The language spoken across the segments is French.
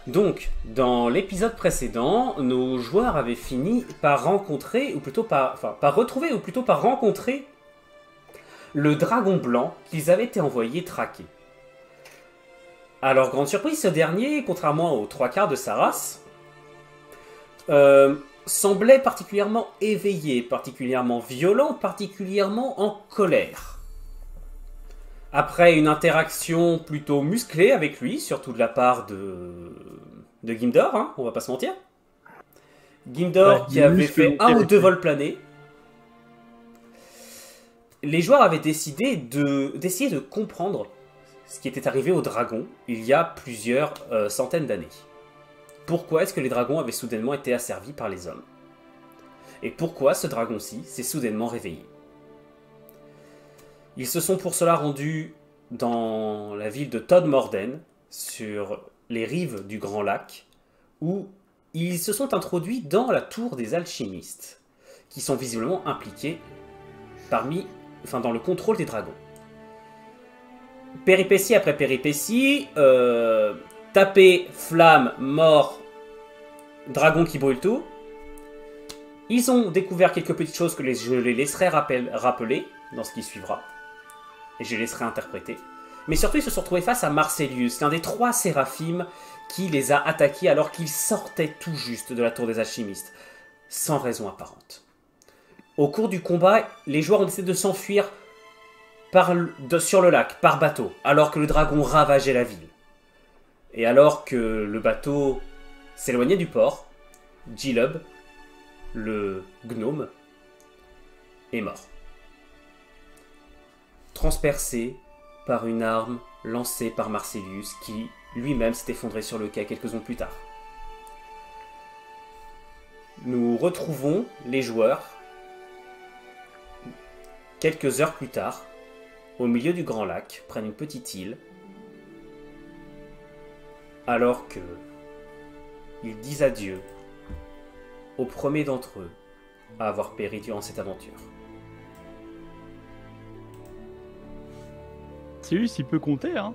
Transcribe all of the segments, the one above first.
Donc, dans l'épisode précédent, nos joueurs avaient fini par rencontrer, ou plutôt par retrouver, ou plutôt par rencontrer le dragon blanc qu'ils avaient été envoyés traquer. À leur grande surprise, ce dernier, contrairement aux trois quarts de sa race, semblait particulièrement éveillé, particulièrement violent, particulièrement en colère. Après une interaction plutôt musclée avec lui, surtout de la part de Gimdor, hein, on va pas se mentir. Gimdor qui avait fait un ou deux vols planés. Les joueurs avaient décidé d'essayer de comprendre ce qui était arrivé aux dragons il y a plusieurs centaines d'années. Pourquoi est-ce que les dragons avaient soudainement été asservis par les hommes? Et pourquoi ce dragon-ci s'est soudainement réveillé? Ils se sont pour cela rendus dans la ville de Todmorden, sur les rives du Grand Lac, où ils se sont introduits dans la tour des alchimistes, qui sont visiblement impliqués dans le contrôle des dragons. Péripétie après péripétie, tapé, flamme, mort, dragon qui brûle tout. Ils ont découvert quelques petites choses que je les laisserai rappeler dans ce qui suivra. Et je les laisserai interpréter. Mais surtout, ils se sont retrouvés face à Marcelius, l'un des trois séraphimes qui les a attaqués alors qu'ils sortaient tout juste de la tour des alchimistes, sans raison apparente. Au cours du combat, les joueurs ont décidé de s'enfuir sur le lac, par bateau, alors que le dragon ravageait la ville. Et alors que le bateau s'éloignait du port, Gilub, le gnome, est mort. Transpercé par une arme lancée par Marcelius qui lui-même s'est effondré sur le quai quelques secondes plus tard. Nous retrouvons les joueurs quelques heures plus tard au milieu du Grand Lac, près d'une petite île, alors que ils disent adieu au premier d'entre eux à avoir péri durant cette aventure. Marcelius, il peut compter, hein.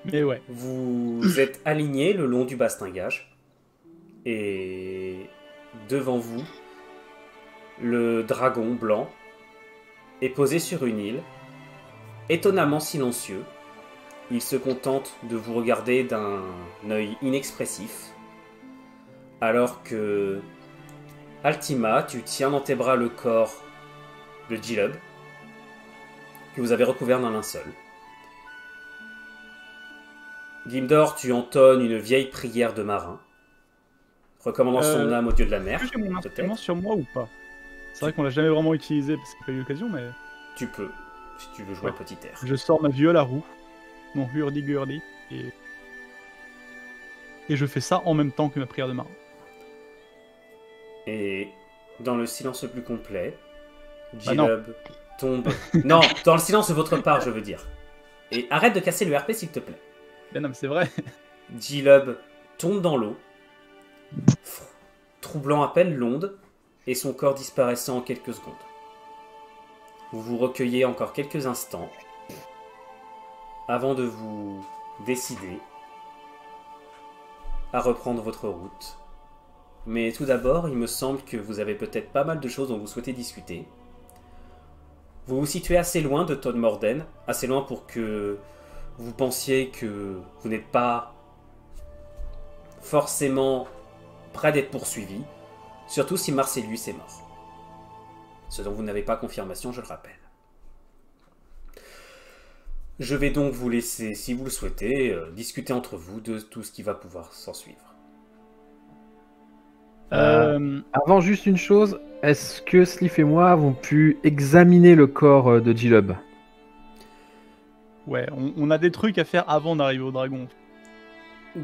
Mais ouais. Vous êtes alignés le long du bastingage, et devant vous, le dragon blanc est posé sur une île, étonnamment silencieux. Il se contente de vous regarder d'un œil inexpressif, alors que Altima, tu tiens dans tes bras le corps de Gilub, que vous avez recouvert d'un linceul. Gimdor, tu entonnes une vieille prière de marin, recommandant son âme au dieu de la mer. Est-ce que j'ai mon instrument sur moi ou pas? C'est vrai qu'on l'a jamais vraiment utilisé parce qu'il n'y a pas eu l'occasion, mais... Tu peux, si tu veux jouer un petit air. Je sors ma viole à roue, mon hurdy-gurdy, et je fais ça en même temps que ma prière de marin. Et dans le silence le plus complet, non. Gilub tombe... Non, dans le silence de votre part, je veux dire. Et arrête de casser le RP, s'il te plaît. Ben non, mais c'est vrai. Gilub tombe dans l'eau, troublant à peine l'onde, et son corps disparaissant en quelques secondes. Vous vous recueillez encore quelques instants, avant de vous décider à reprendre votre route. Mais tout d'abord, il me semble que vous avez peut-être pas mal de choses dont vous souhaitez discuter. Vous vous situez assez loin de Todmorden, assez loin pour que vous pensiez que vous n'êtes pas forcément près d'être poursuivi, surtout si Marcelius est mort. Ce dont vous n'avez pas confirmation, je le rappelle. Je vais donc vous laisser, si vous le souhaitez, discuter entre vous de tout ce qui va pouvoir s'en suivre. Avant, juste une chose, est-ce que Sliff et moi avons pu examiner le corps de Gilub? Ouais, on a des trucs à faire avant d'arriver au dragon.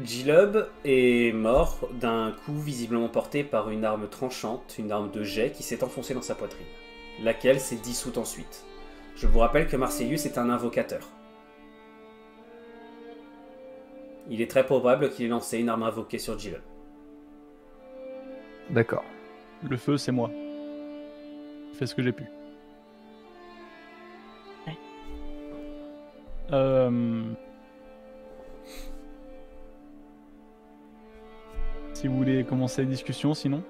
Gilub est mort d'un coup visiblement porté par une arme tranchante, une arme de jet qui s'est enfoncée dans sa poitrine, laquelle s'est dissoute ensuite. Je vous rappelle que Marcelius est un invocateur. Il est très probable qu'il ait lancé une arme invoquée sur Gilub. D'accord. Le feu, c'est moi. Je fais ce que j'ai pu. Si vous voulez commencer la discussion, sinon.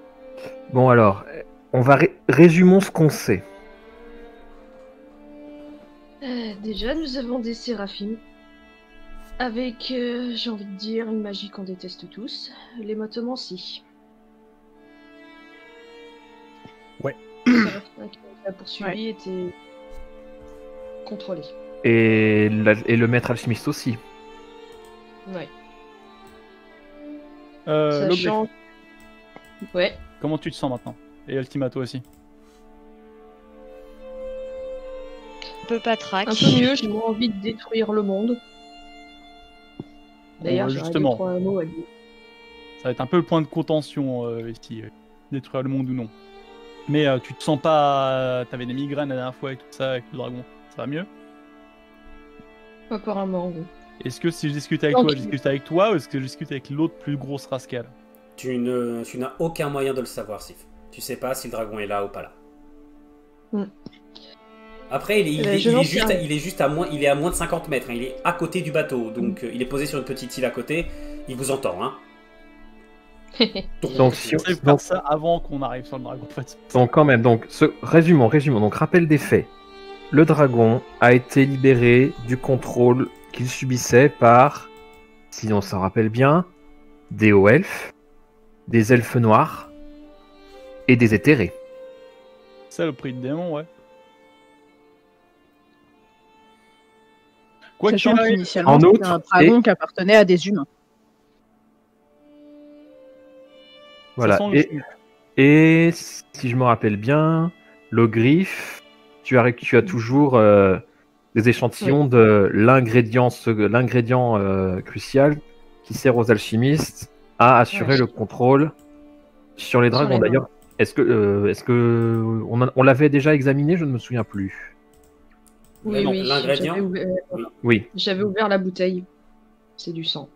Bon alors, on va résumons ce qu'on sait. Déjà, nous avons des séraphimes. Avec, j'ai envie de dire, une magie qu'on déteste tous, l'hématomancie. Ouais. Qui l'a poursuivi était contrôlé. Et le maître alchimiste aussi. Ouais. Logriff, Sachant... Ouais. comment tu te sens maintenant? Et Ultima, toi aussi. Un peu patraque. Un peu mieux, j'ai moins envie de détruire le monde. D'ailleurs, j'aurais justement, 2-3 mots à dire. ça va être un peu le point de contention ici. Détruire le monde ou non. Mais tu te sens pas... T'avais des migraines la dernière fois avec tout ça, avec le dragon. Ça va mieux? Apparemment, oui. Est-ce que si je discute avec toi, je discute avec toi ou est-ce que je discute avec l'autre plus grosse rascale? Tu n'as aucun moyen de le savoir, Sif. Tu sais pas si le dragon est là ou pas là. Mm. Après, il est à moins de 50 mètres. Hein. Il est à côté du bateau. Donc, il est posé sur une petite île à côté. Il vous entend. Hein. Donc, si On sait faire ça avant qu'on arrive sur le dragon. En fait. Donc quand même, résumons. Donc rappel des faits. Le dragon a été libéré du contrôle qu'il subissait par, si on s'en rappelle bien, des hauts elfes, des elfes noirs et des éthérés. C'est le prix de démon, ouais. Quoi Sachant qu'il arrive, qu'initialement, en c'était outre, un dragon qui appartenait à des humains. Voilà. ça sent Et si je me rappelle bien, l'Ogriffe, tu as toujours des échantillons de l'ingrédient crucial qui sert aux alchimistes à assurer le contrôle sur les dragons. D'ailleurs, est-ce que on l'avait déjà examiné? Je ne me souviens plus. Oui, Non, oui. l'ingrédient. Oui, J'avais ouvert la bouteille. C'est du sang.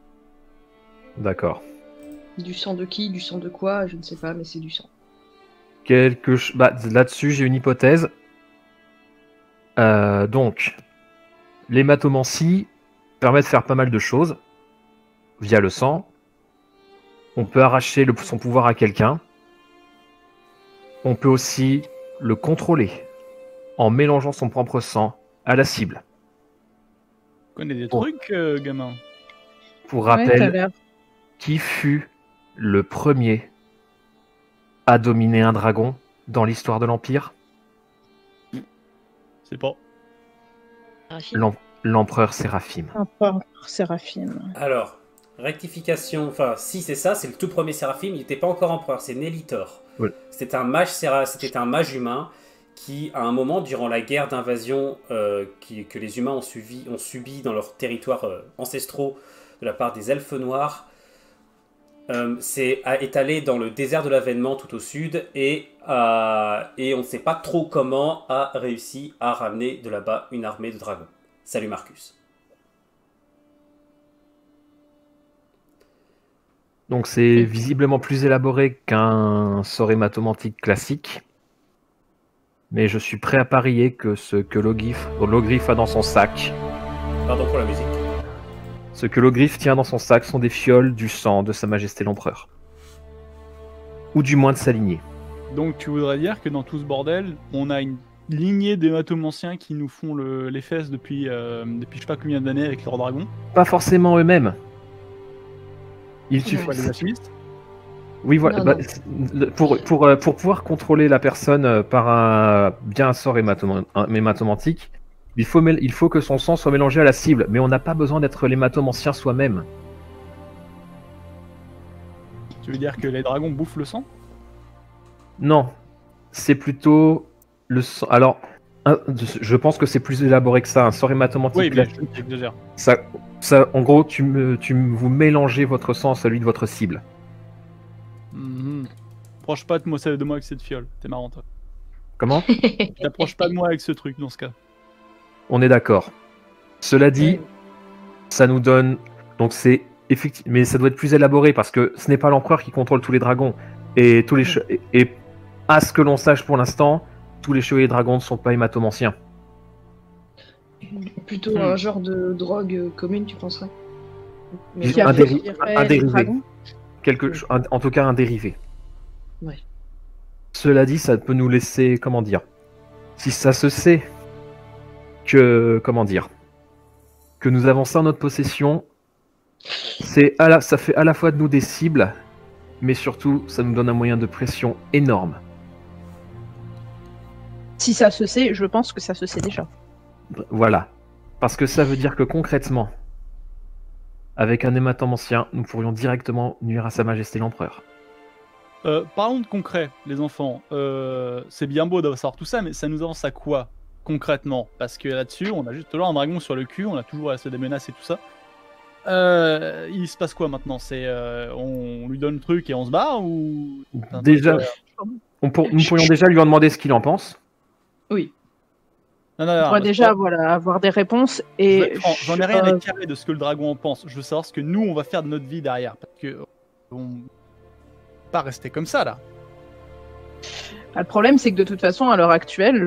d'accord. Du sang de qui? Du sang de quoi? Je ne sais pas, mais c'est du sang. Là-dessus, j'ai une hypothèse. Donc, l'hématomancie permet de faire pas mal de choses via le sang. On peut arracher son pouvoir à quelqu'un. On peut aussi le contrôler en mélangeant son propre sang à la cible. Tu connais des trucs, gamin. Pour Ouais, t'as rappel, l'air. qui fut le premier à dominer un dragon dans l'histoire de l'Empire? C'est pas. L'empereur Séraphime. Empereur Séraphime. Alors, rectification. Enfin, si c'est ça, c'est le tout premier Séraphime. Il n'était pas encore empereur, c'est Nelitor. Ouais. C'était un mage humain qui, à un moment, durant la guerre d'invasion que les humains ont subi dans leurs territoires ancestraux de la part des elfes noirs, est allé dans le désert de l'Avènement tout au sud et on ne sait pas trop comment a réussi à ramener de là-bas une armée de dragons. Salut Marcus. Donc c'est visiblement plus élaboré qu'un sort hématomantique classique. Mais je suis prêt à parier que ce que l'Ogriffe a dans son sac, Pardon pour la musique. ce que l'Ogriffe tient dans son sac sont des fioles du sang de Sa Majesté l'Empereur. Ou du moins de sa lignée. Donc tu voudrais dire que dans tout ce bordel, on a une lignée d'hématomanciens qui nous font les fesses depuis je sais pas combien d'années avec leur dragon. Pas forcément eux-mêmes. Il Tu suffit. vois les alchimistes. Oui, voilà. Non, Pour pouvoir contrôler la personne par un sort hématomantique, il faut que son sang soit mélangé à la cible. Mais on n'a pas besoin d'être l'hématomancien soi-même. Tu veux dire que les dragons bouffent le sang? Non, c'est plutôt le sang. Alors, je pense que c'est plus élaboré que ça. Un sort hématomantique Oui, mais classique, j'exagère. en gros, vous mélangez votre sang à celui de votre cible. Approche pas de moi avec cette fiole. T'es marrant, toi. Comment? T'approches pas de moi avec ce truc dans ce cas. On est d'accord. Cela dit, ça nous donne. Donc c'est effectivement, mais ça doit être plus élaboré parce que ce n'est pas l'empereur qui contrôle tous les dragons et tous les et à ce que l'on sache pour l'instant, tous les chevaliers dragons ne sont pas hématomanciens. Plutôt un genre de drogue commune, tu penserais? Mais Qui non. un affaiblirait les dérivé. dragons. En tout cas, un dérivé. Ouais. Cela dit, ça peut nous laisser, comment dire, si ça se sait que, comment dire, que nous avons ça en notre possession, ça fait à la fois de nous des cibles, mais surtout, ça nous donne un moyen de pression énorme. Si ça se sait, je pense que ça se sait déjà. Voilà. Parce que ça veut dire que concrètement, avec un hématome ancien, nous pourrions directement nuire à Sa Majesté l'Empereur. Parlons de concret, les enfants. C'est bien beau d'avoir savoir tout ça, mais ça nous avance à quoi, concrètement? Parce que là-dessus, on a juste là un dragon sur le cul, on a toujours des menaces et tout ça. Il se passe quoi maintenant? On lui donne le truc et on se barre ou... Déjà, nous pourrions déjà lui en demander ce qu'il en pense. Oui. Non, On pourrait déjà avoir des réponses et j'en ai rien à carrer de ce que le dragon en pense. Je veux savoir ce que nous on va faire de notre vie derrière, parce que on pas rester comme ça là. Le problème, c'est que de toute façon, à l'heure actuelle,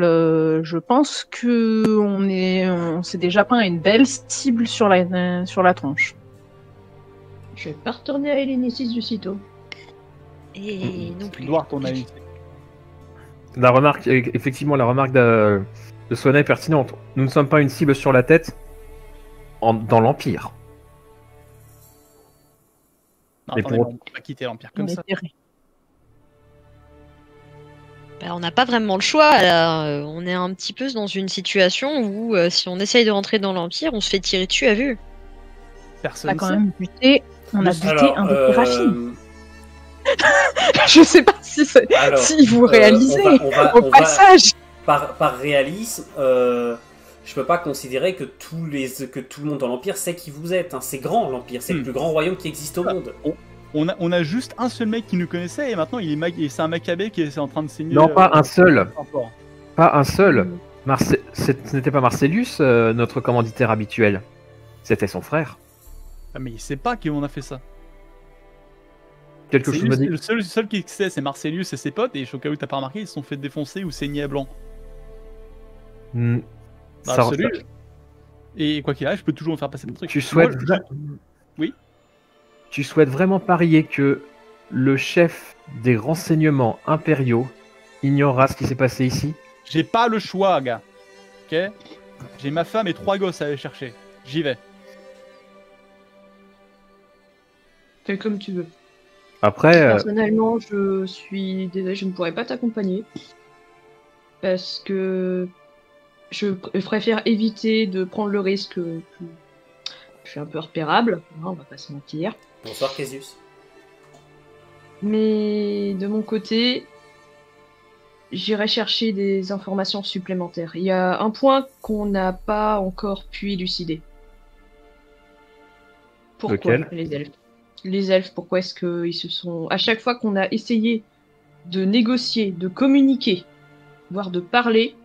je pense que on s'est déjà peint une belle cible sur la tronche. Je vais pas retourner à Hélénicis du sitôt. Et non plus. Edouard, ton avis. La remarque de Swana est pertinente. Nous ne sommes pas une cible sur la tête dans l'Empire. Non, Mais attendez, pour- on peut pas quitter l'Empire comme On est ça. serré. Bah, on n'a pas vraiment le choix. Là. On est un petit peu dans une situation où si on essaye de rentrer dans l'Empire, on se fait tirer dessus à vue. On Personne a quand sait. même buté. On a buté Alors, un des Séraphim. Je sais pas si vous réalisez au passage. Par réalisme, je peux pas considérer que tout le monde dans l'Empire sait qui vous êtes. Hein. C'est grand l'Empire, c'est le plus grand royaume qui existe au monde. On a juste un seul mec qui nous connaissait et maintenant c'est un Maccabée qui est en train de saigner. Non, pas un seul. Rapport. Pas un seul. Ce n'était pas Marcellus, notre commanditaire habituel. C'était son frère. Ah, mais il sait pas qu'on a fait ça. Quelque chose me dit. Le seul qui sait, c'est Marcellus et ses potes, et au cas où t'as pas remarqué, ils se sont fait défoncer ou saigner à blanc. Hmm. Bah, Ça- celui- Et quoi qu'il arrive, je peux toujours me faire passer le truc. Tu souhaites, Moi, Oui. Tu souhaites vraiment parier que le chef des renseignements impériaux ignorera ce qui s'est passé ici? J'ai pas le choix, gars. Ok? J'ai ma femme et 3 gosses à aller chercher. J'y vais. Fais comme tu veux. Après, Personnellement, je suis désolée, je ne pourrais pas t'accompagner. Parce que je préfère éviter de prendre le risque. Je suis un peu repérable, hein, on va pas se mentir. Bonsoir Cassius. Mais de mon côté, j'irai chercher des informations supplémentaires. Il y a un point qu'on n'a pas encore pu élucider. Pourquoi Lequel ? les elfes? Les elfes, pourquoi est-ce qu'ils se sont... À chaque fois qu'on a essayé de négocier, de communiquer, voire de parler,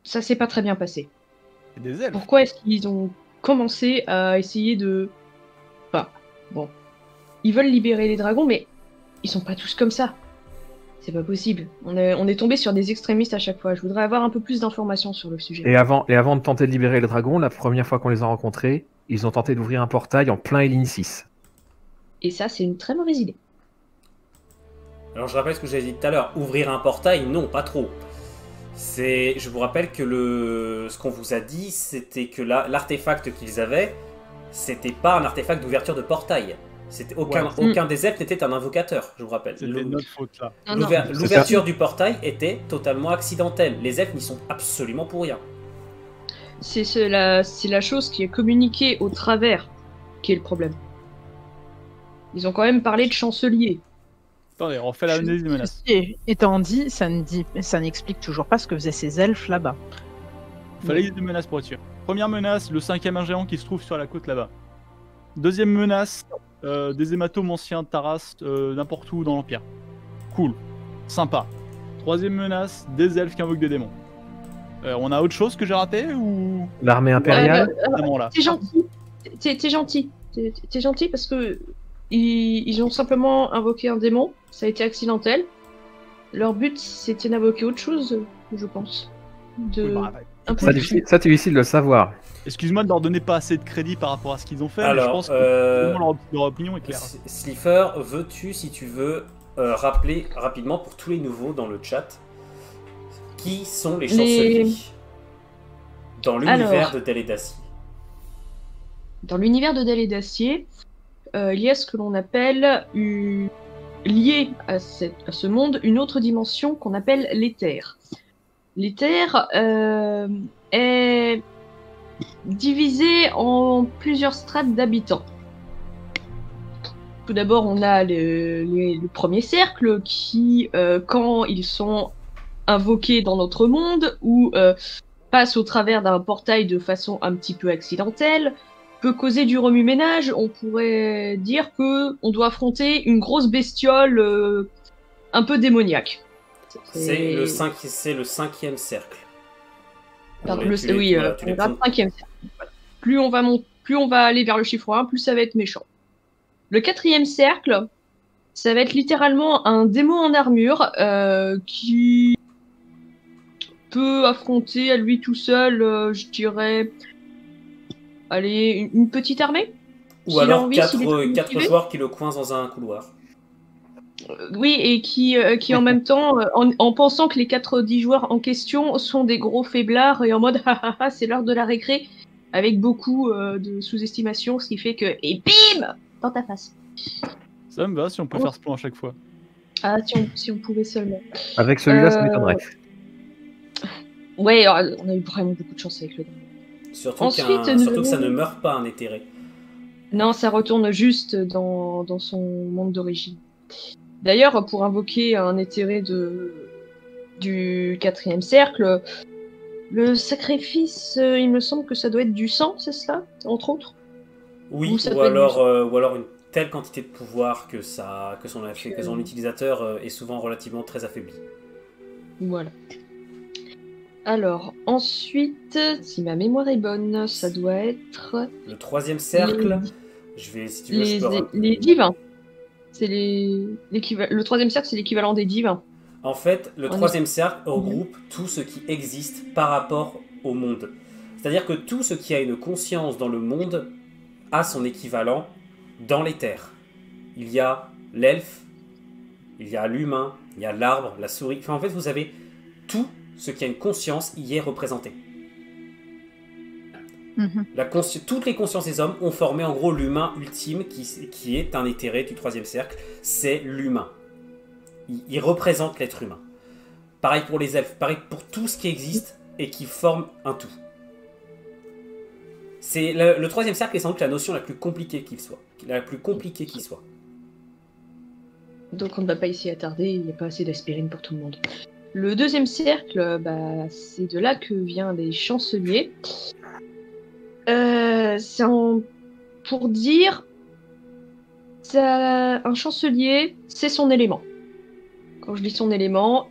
ça s'est pas très bien passé. C'est des elfes. Pourquoi est-ce qu'ils ont commencé à essayer de... Enfin, bon. Ils veulent libérer les dragons, mais ils sont pas tous comme ça. C'est pas possible. On est tombé sur des extrémistes à chaque fois. Je voudrais avoir un peu plus d'informations sur le sujet. et avant de tenter de libérer les dragons, la première fois qu'on les a rencontrés, ils ont tenté d'ouvrir un portail en plein Hélénicis. Et ça, c'est une très mauvaise idée. Alors je rappelle ce que j'avais dit tout à l'heure, ouvrir un portail, non, pas trop. Je vous rappelle que ce qu'on vous a dit, c'était que l'artefact qu'ils avaient, c'était pas un artefact d'ouverture de portail. C'était aucun des elfes n'était un invocateur, je vous rappelle. C'était notre faute là. Non, non. L'ouverture du portail était totalement accidentelle. Les elfes n'y sont absolument pour rien. C'est la chose qui est communiquée au travers qui est le problème. Ils ont quand même parlé de chancelier. Attendez, on refait l'analyse des menaces. Ceci étant dit, ça n'explique toujours pas ce que faisaient ces elfes là-bas. Fallait liste de menaces pour être sûr. Première menace, le 5e géant qui se trouve sur la côte là-bas. Deuxième menace, des hématomes anciens de Taras n'importe où dans l'Empire. Cool. Sympa. Troisième menace, des elfes qui invoquent des démons. On a autre chose que j'ai raté ou... L'armée impériale, Vraiment là. T'es gentil. T'es gentil. T'es gentil parce que ils ont simplement invoqué un démon. Ça a été accidentel. Leur but, c'était d'invoquer autre chose, je pense. de Oui, bah, un peu Ça, de- c'est difficile de le savoir. excuse-moi de leur donner pas assez de crédit par rapport à ce qu'ils ont fait, mais je Alors, pense que vraiment, leur opinion est claire. Slifer, veux-tu, si tu veux, rappeler rapidement pour tous les nouveaux dans le chat, qui sont les chanceliers dans l'univers Alors. de Dell et d'Acier? Dans l'univers de Dell et d'Acier, il y a ce que l'on appelle lié à ce monde une autre dimension qu'on appelle l'éther. L'éther est divisé en plusieurs strates d'habitants. Tout d'abord, on a le premier cercle qui, quand ils sont invoqués dans notre monde ou passent au travers d'un portail de façon un petit peu accidentelle, peut causer du remue-ménage. On pourrait dire que on doit affronter une grosse bestiole un peu démoniaque. C'est le 5e cercle. Pardon, Tu les- oui, voilà, tu les on va prends- au 5e cercle. Voilà. Plus on va aller vers le chiffre 1, plus ça va être méchant. Le 4e cercle, ça va être littéralement un démon en armure qui peut affronter à lui tout seul, je dirais, allez, une petite armée. Ou S'il a alors envie, s'il est très 4 motivé. joueurs qui le coincent dans un couloir. Oui, et qui en même temps, en pensant que les 4-10 joueurs en question sont des gros faiblards et en mode c'est l'heure de la récré, avec beaucoup de sous-estimation, ce qui fait que et bim dans ta face. Ça me va si on peut faire ce plan à chaque fois. Ah, si on pouvait seulement. Avec celui-là, ça m'étonnerait. Ouais, on a eu vraiment beaucoup de chance avec le dernier. Surtout, Ensuite, surtout que ça ne meurt pas, un éthéré. Non, ça retourne juste dans son monde d'origine. D'ailleurs, pour invoquer un éthéré du 4e cercle, le sacrifice, il me semble que ça doit être du sang, c'est cela, entre autres? Oui, Ou ça ou peut être du alors une telle quantité de pouvoir que son utilisateur est souvent relativement très affaibli. Voilà. Alors, ensuite, si ma mémoire est bonne, ça doit être Le 3e cercle, je vais, si tu veux, je peux rappeler. les divins. C'est le 3e cercle, c'est l'équivalent des divins. En fait, le On 3e cercle regroupe tout ce qui existe par rapport au monde. C'est-à-dire que tout ce qui a une conscience dans le monde a son équivalent dans les terres. Il y a l'elfe, il y a l'humain, il y a l'arbre, la souris. Enfin, en fait, vous avez tout ce qui a une conscience y est représenté. Toutes les consciences des hommes ont formé en gros l'humain ultime qui est un éthéré du 3e cercle. C'est l'humain. Il représente l'être humain. Pareil pour les elfes, pareil pour tout ce qui existe et qui forme un tout. C'est le 3e cercle est sans doute la notion la plus compliquée qu'il soit. Donc on ne va pas ici attarder, il n'y a pas assez d'aspirine pour tout le monde. Le 2e cercle, c'est de là que viennent les chanceliers. Pour dire, un chancelier, c'est son élément. Quand je dis son élément,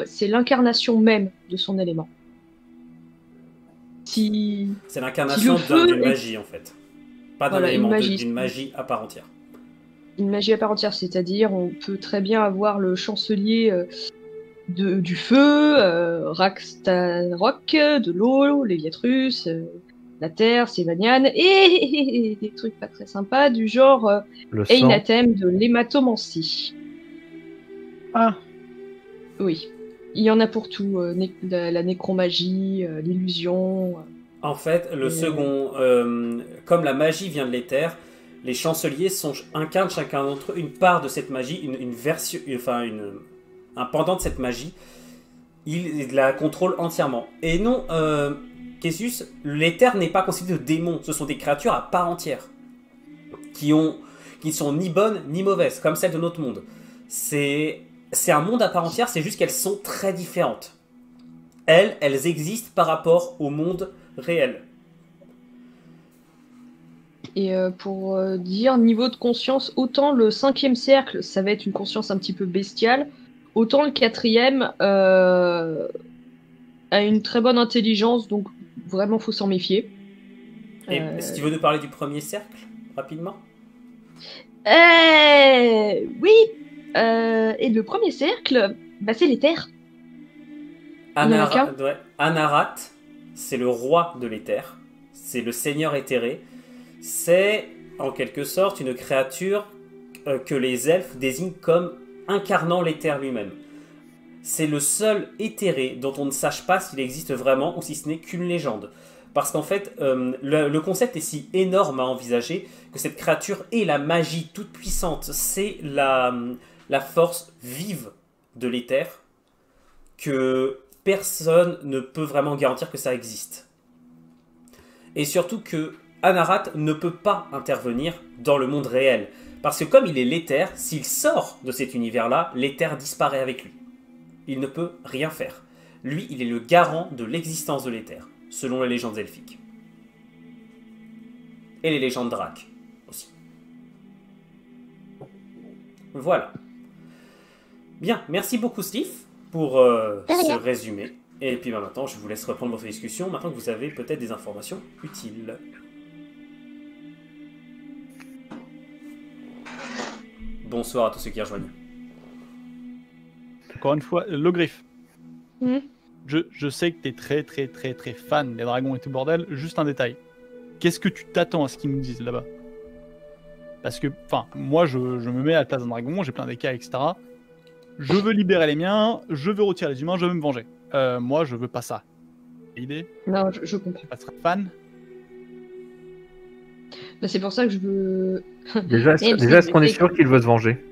c'est l'incarnation même de son élément. C'est l'incarnation d'une magie en fait. Pas d'un élément, d'une magie à part entière. Une magie à part entière, c'est-à-dire on peut très bien avoir le chancelier du feu, Ragnarok, de l'eau, les Léviatrus, la terre, Sévanian, et des trucs pas très sympas du genre Einatem de l'hématomancie. Ah. Oui, il y en a pour tout, la nécromagie, l'illusion. En fait, le second, comme la magie vient de l'éther, les chanceliers incarnent chacun d'entre eux une part de cette magie, une version, un pendant de cette magie. Ils la contrôlent entièrement. Et non, Cassius, l'éther n'est pas constitué de démons, ce sont des créatures à part entière, qui sont ni bonnes ni mauvaises, comme celles de notre monde. C'est un monde à part entière, c'est juste qu'elles sont très différentes. Elles existent par rapport au monde réel. Et pour dire niveau de conscience, autant le 5e cercle, ça va être une conscience un petit peu bestiale, autant le 4e a une très bonne intelligence, donc vraiment faut s'en méfier. Et si tu veux nous parler du 1er cercle, rapidement? Oui. Et le 1er cercle, c'est l'éther. Il y en a qu'un. Anarat, c'est le roi de l'éther. C'est le seigneur éthéré. C'est, en quelque sorte, une créature que les elfes désignent comme incarnant l'éther lui-même. C'est le seul éthéré dont on ne sache pas s'il existe vraiment ou si ce n'est qu'une légende. Parce qu'en fait, le concept est si énorme à envisager que cette créature est la magie toute puissante. C'est la force vive de l'éther que personne ne peut vraiment garantir que ça existe. Et surtout que Anarat ne peut pas intervenir dans le monde réel. Parce que comme il est l'éther, s'il sort de cet univers-là, l'éther disparaît avec lui. Il ne peut rien faire. Lui, il est le garant de l'existence de l'éther, selon les légendes elfiques. Et les légendes drac aussi. Voilà. Bien, merci beaucoup Steve pour ce résumé. Et puis maintenant, je vous laisse reprendre votre discussion, maintenant que vous avez peut-être des informations utiles. Bonsoir à tous ceux qui rejoignent. Encore une fois, Logriffe. Mhm. Je sais que t'es très fan des dragons et tout bordel. Juste un détail. Qu'est-ce que tu t'attends à ce qu'ils nous disent là-bas? Parce que, enfin, moi je me mets à la place d'un dragon, j'ai plein d'écailles, etc. Je veux libérer les miens, je veux retirer les humains, je veux me venger. Moi je veux pas ça. Idée? Non, je comprends. Je pas très fan. Bah, c'est pour ça que je veux. Déjà, est-ce qu'on est sûr qu'il veut se venger?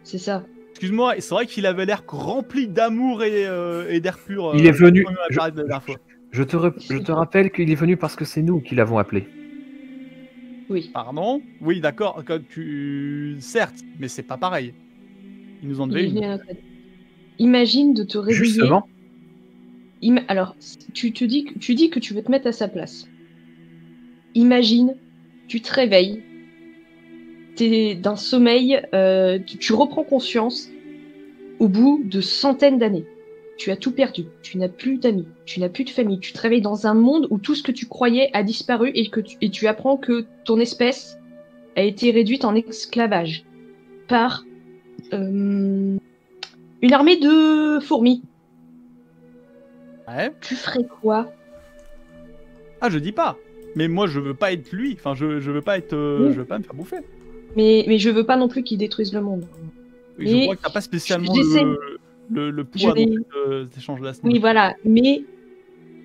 C'est ça. Excuse-moi, c'est vrai qu'il avait l'air rempli d'amour et d'air pur. Il est venu. La dernière fois. Je te rappelle qu'il est venu parce que c'est nous qui l'avons appelé. Oui. Pardon? Oui, d'accord. Certes, mais c'est pas pareil. Ils nous en devaient une. Imagine de te réveiller. Justement. Alors, tu dis que tu veux te mettre à sa place. Imagine, tu te réveilles, t'es d'un sommeil, tu reprends conscience au bout de centaines d'années. Tu as tout perdu, tu n'as plus d'amis, tu n'as plus de famille, tu te réveilles dans un monde où tout ce que tu croyais a disparu et tu apprends que ton espèce a été réduite en esclavage par une armée de fourmis. Ouais. Tu ferais quoi? Ah, je dis pas. Mais moi, je veux pas être lui. Enfin, je veux pas être. Oui. Je veux pas me faire bouffer. Mais je veux pas non plus qu'ils détruisent le monde. Oui, Mais je crois que t'as pas spécialement j'essaie- le poids vais- dans cet échange-là. Oui, voilà. Mais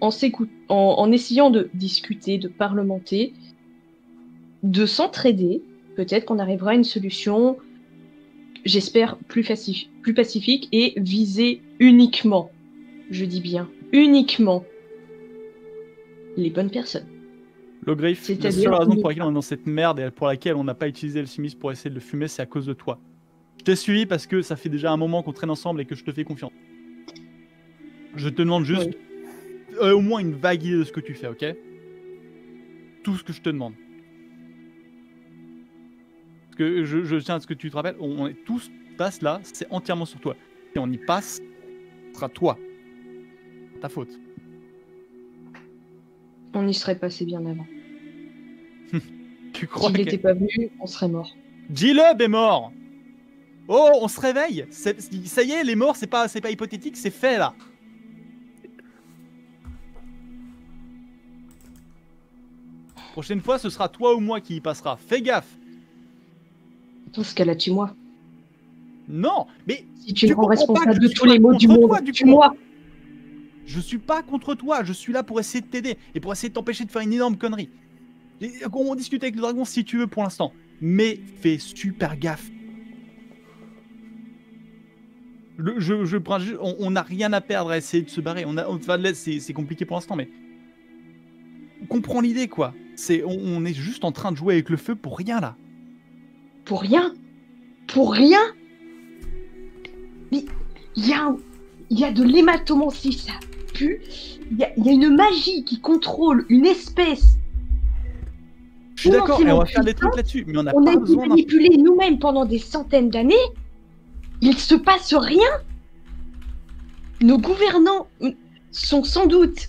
en essayant de discuter, de parlementer, de s'entraider, peut-être qu'on arrivera à une solution, j'espère, plus pacifique et visée uniquement, je dis bien, uniquement les bonnes personnes. Logriffe, la C'est-à-dire seule raison que- pour laquelle on est dans cette merde et pour laquelle on n'a pas utilisé le simis pour essayer de le fumer, c'est à cause de toi. Je t'ai suivi parce que ça fait déjà un moment qu'on traîne ensemble et que je te fais confiance. Je te demande juste au moins une vague idée de ce que tu fais, ok? Tout ce que je te demande. Parce que je tiens à ce que tu te rappelles, on est tous passe là, c'est entièrement sur toi. Et on y passe, ce sera toi. Ta faute. On y serait passé bien avant. Tu crois S'il que... n'était pas venu, on serait mort. G-Lub est mort. Oh, on se réveille. Ça y est, les morts, c'est pas hypothétique, c'est fait là. Prochaine fois, ce sera toi ou moi qui y passera. Fais gaffe. Dans ce cas-là, tue-moi. Non, mais Si tu me rends comprends pas responsable que de je tous suis les pas maux du contre monde, toi, du coup. tue-moi. je suis pas contre toi. Je suis là pour essayer de t'aider et pour essayer de t'empêcher de faire une énorme connerie. On discute avec le dragon si tu veux pour l'instant, mais fais super gaffe. On n'a rien à perdre à essayer de se barrer. C'est compliqué pour l'instant, mais on comprend l'idée, quoi. On est juste en train de jouer avec le feu pour rien, là. Pour rien. Pour rien. Mais il y a de l'hématomancie, ça pue. Il y a une magie qui contrôle une espèce. Je suis d'accord, et on va immensément faire des trucs puissante. là-dessus, mais on n'a On pas a été besoin d'un... manipulés nous-mêmes pendant des centaines d'années. Il se passe rien. Nos gouvernants sont sans doute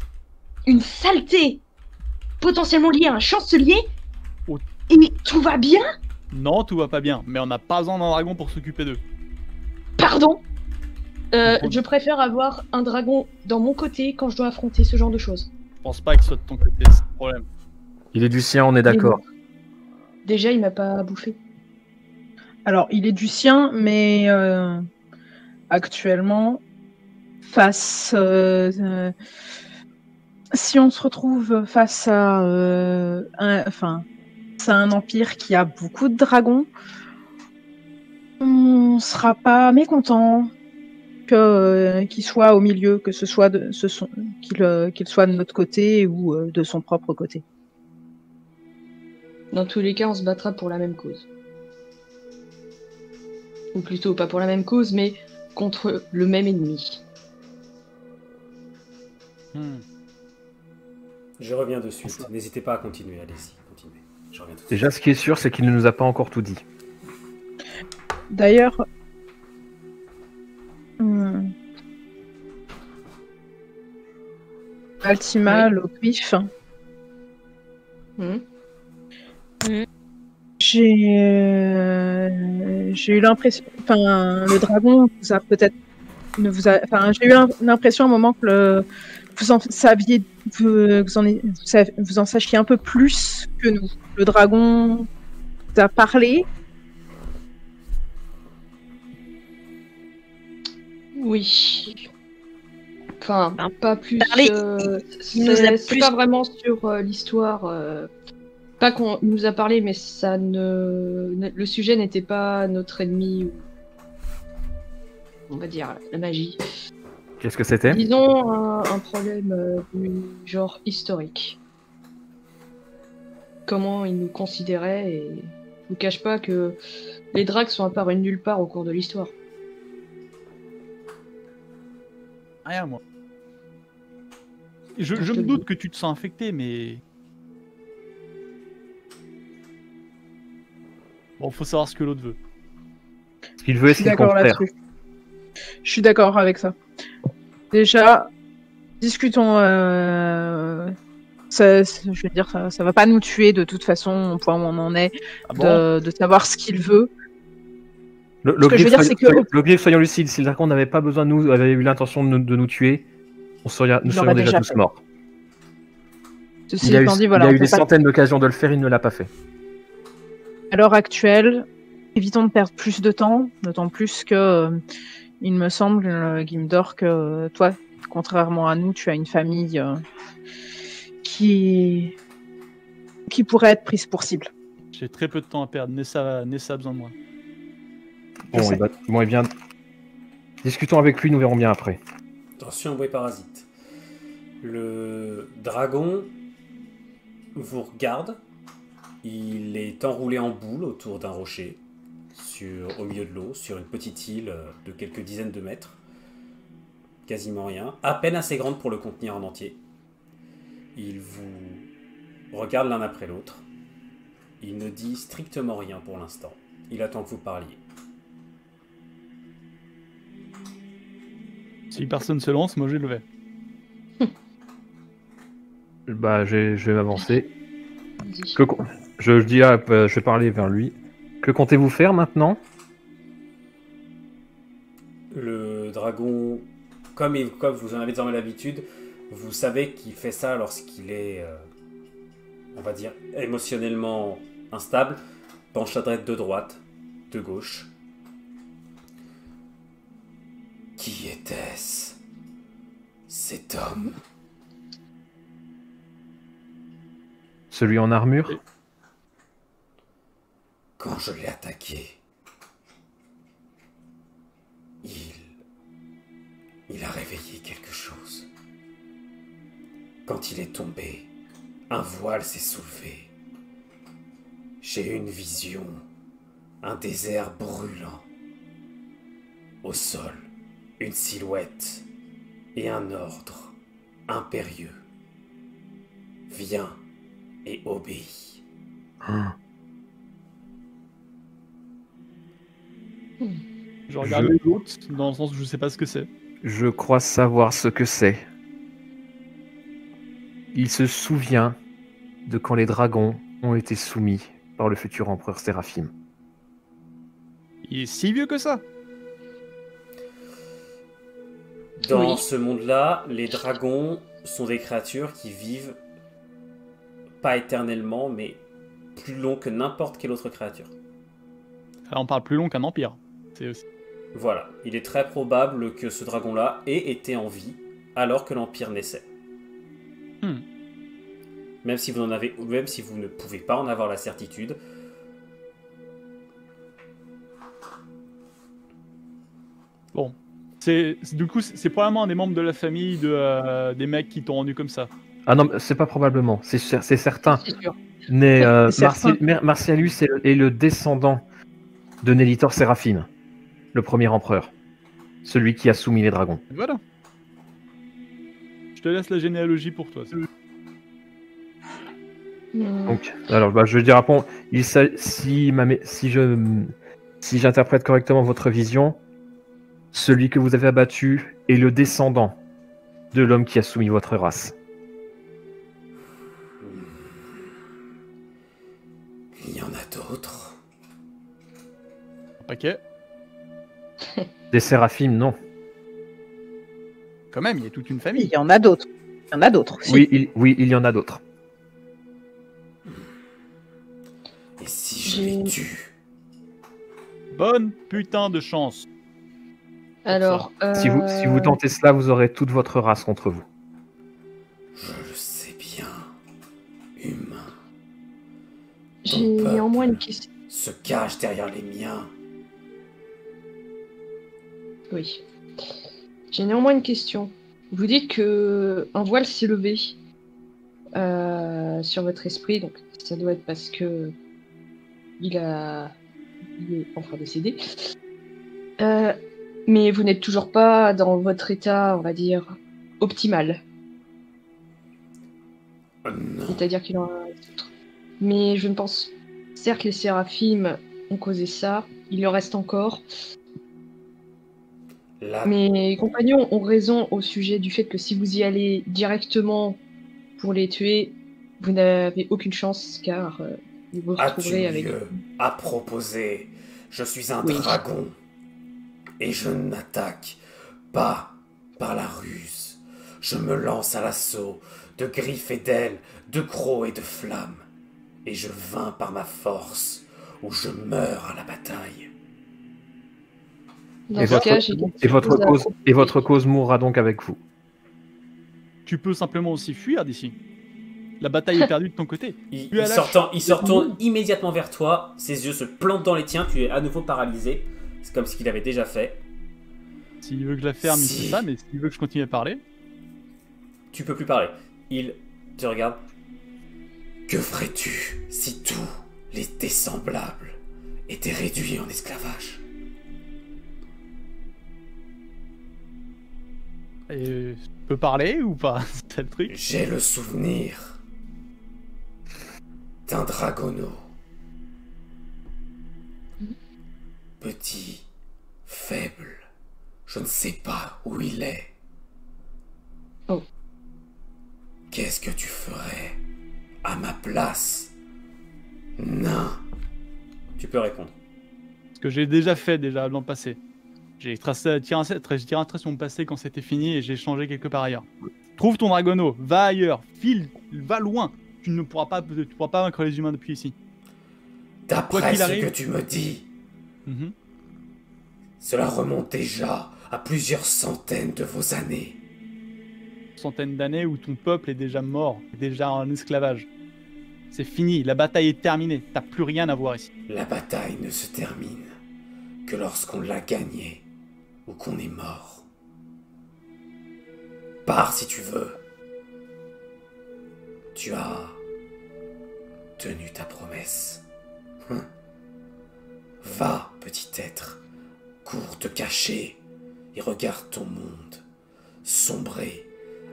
une saleté potentiellement liée à un chancelier. Oh. Et tout va bien. Non, tout va pas bien, mais on n'a pas besoin d'un dragon pour s'occuper d'eux. Pardon. Je préfère avoir un dragon dans mon côté quand je dois affronter ce genre de choses. Je pense pas qu'il soit de ton côté, c'est le problème. Il est du sien, on est d'accord. Déjà, il m'a pas bouffé. Alors, il est du sien, mais actuellement, face... si on se retrouve face à un empire qui a beaucoup de dragons, on sera pas mécontent qu'il soit au milieu, que ce soit qu'il soit de notre côté ou de son propre côté. Dans tous les cas, on se battra pour la même cause. Ou plutôt, pas pour la même cause, mais contre le même ennemi. Je reviens de suite. N'hésitez pas à continuer. Allez-y, continuez. Je reviens tout de suite. Déjà, ce qui est sûr, c'est qu'il ne nous a pas encore tout dit. D'ailleurs, Altima, l'Ogriffe, j'ai eu l'impression, le dragon vous a peut-être, j'ai eu l'impression à un moment que vous en saviez, vous en sachiez un peu plus que nous. Le dragon vous a parlé. Oui. Enfin, pas plus. Parler. C'est pas vraiment sur l'histoire. Pas qu'on nous a parlé, mais ça le sujet n'était pas notre ennemi. Ou... On va dire la magie. Qu'est-ce que c'était? Disons un problème du genre historique. Comment ils nous considéraient, et je vous cache pas que les dracs sont apparus nulle part au cours de l'histoire. Rien, moi. Je me doute que tu te sens infecté, mais... Bon, faut savoir ce que l'autre veut. Ce qu'il veut, c'est le contraire. Je suis d'accord avec ça. Déjà, discutons... je veux dire, ça va pas nous tuer de toute façon, au point où on en est, de savoir ce qu'il veut. Ce que je veux dire, c'est que... L'objectif, soyons lucides, si le dragon n'avait pas besoin de nous, avait eu l'intention de nous tuer, nous serions déjà tous morts. Il a eu des centaines d'occasions de le faire, il ne l'a pas fait. À l'heure actuelle, évitons de perdre plus de temps, d'autant plus que, il me semble, Gimdor, que toi, contrairement à nous, tu as une famille qui pourrait être prise pour cible. J'ai très peu de temps à perdre, Nessa a besoin de moi. Bon, eh bien, discutons avec lui, nous verrons bien après. Attention, bouée parasite. Le dragon vous regarde. Il est enroulé en boule autour d'un rocher, au milieu de l'eau, sur une petite île de quelques dizaines de mètres. Quasiment rien. À peine assez grande pour le contenir en entier. Il vous regarde l'un après l'autre. Il ne dit strictement rien pour l'instant. Il attend que vous parliez. Si personne se lance, moi je le vais. Je vais m'avancer. Je dis, je vais parler vers lui. Que comptez-vous faire maintenant? Le dragon, comme vous en avez désormais l'habitude, vous savez qu'il fait ça lorsqu'il est, on va dire, émotionnellement instable. Penche la tête de droite, de gauche. Qui était-ce? Cet homme? Celui en armure? Quand je l'ai attaqué, il a réveillé quelque chose. Quand il est tombé, un voile s'est soulevé. J'ai eu une vision, un désert brûlant. Au sol, une silhouette et un ordre impérieux. Viens et obéis. Je regarde l'autre, dans le sens où je sais pas ce que c'est. Je crois savoir ce que c'est. Il se souvient de quand les dragons ont été soumis par le futur empereur Séraphim. Il est si vieux que ça? Dans Oui. ce monde-là, les dragons sont des créatures qui vivent pas éternellement, mais plus long que n'importe quelle autre créature. Là, on parle plus long qu'un empire. C'est aussi... Voilà, il est très probable que ce dragon-là ait été en vie alors que l'Empire naissait. Hmm. Même si vous ne pouvez pas en avoir la certitude. Bon. Du coup, c'est probablement un des membres de la famille des mecs qui t'ont rendu comme ça. Ah non, c'est pas probablement, c'est certain. C'est sûr. Mais C'est certain. Martialus est le descendant de Nelitor Séraphine, le premier empereur. Celui qui a soumis les dragons. Voilà. Je te laisse la généalogie pour toi. Donc, alors, je veux dire, après, si j'interprète correctement votre vision, celui que vous avez abattu est le descendant de l'homme qui a soumis votre race. Il y en a d'autres. Un paquet. Des séraphimes, non. Quand même, il y a toute une Il famille. y en a d'autres. Il y en a d'autres aussi. Oui, il y en a d'autres. Et si je les tue? Bonne putain de chance. Alors, Si vous tentez cela, vous aurez toute votre race contre vous. Je le sais bien. Humain j'ai peuple. néanmoins une question. se cache derrière les miens. Oui. J'ai néanmoins une question. Vous dites que un voile s'est levé sur votre esprit, donc ça doit être parce que il est enfin décédé. Mais vous n'êtes toujours pas dans votre état, on va dire, optimal. Non. C'est-à-dire qu'il en a d'autres. Mais je ne pense... Certes, les séraphimes ont causé ça, il en reste encore. Là, Mes compagnons ont raison au sujet du fait que si vous y allez directement pour les tuer, vous n'avez aucune chance car vous vous as-tu retrouverez avec... mieux à proposer? Je suis un Oui. dragon. Et je n'attaque pas par la ruse. Je me lance à l'assaut de griffes et d'ailes, de crocs et de flammes. Et je vins par ma force, ou je meurs à la bataille. Dans Et ce votre- cas, j'ai Et votre cause mourra donc avec vous. Tu peux simplement aussi fuir d'ici. La bataille est perdue de ton côté. Il Tu as la se retourne immédiatement vers toi, ses yeux se plantent dans les tiens, tu es à nouveau paralysé. C'est comme ce qu'il avait déjà fait. S'il veut que je la ferme, il Si. fait ça, mais s'il veut que je continue à parler, Tu peux plus parler. Il te regarde. Que ferais-tu si tous les désemblables étaient réduits en esclavage? je peux parler ou pas? C'est le truc. J'ai le souvenir d'un dragono. Petit, faible, je ne sais pas où il est. Oh. Qu'est-ce que tu ferais à ma place, nain? Tu peux répondre. Ce que j'ai déjà fait dans le passé. J'ai tiré un trait sur mon passé quand c'était fini et j'ai changé quelque part ailleurs. Trouve ton dragono, va ailleurs, file, va loin. Tu ne pourras pas vaincre les humains depuis ici. Quoi D'après qu'il ce arrive- que tu me dis, Mhm. cela remonte déjà à plusieurs centaines de vos années. Centaines d'années où ton peuple est déjà mort, est déjà en esclavage. C'est fini, la bataille est terminée, t'as plus rien à voir ici. La bataille ne se termine que lorsqu'on l'a gagnée ou qu'on est mort. Pars si tu veux. Tu as tenu ta promesse. Va, petit être, cours te cacher et regarde ton monde sombrer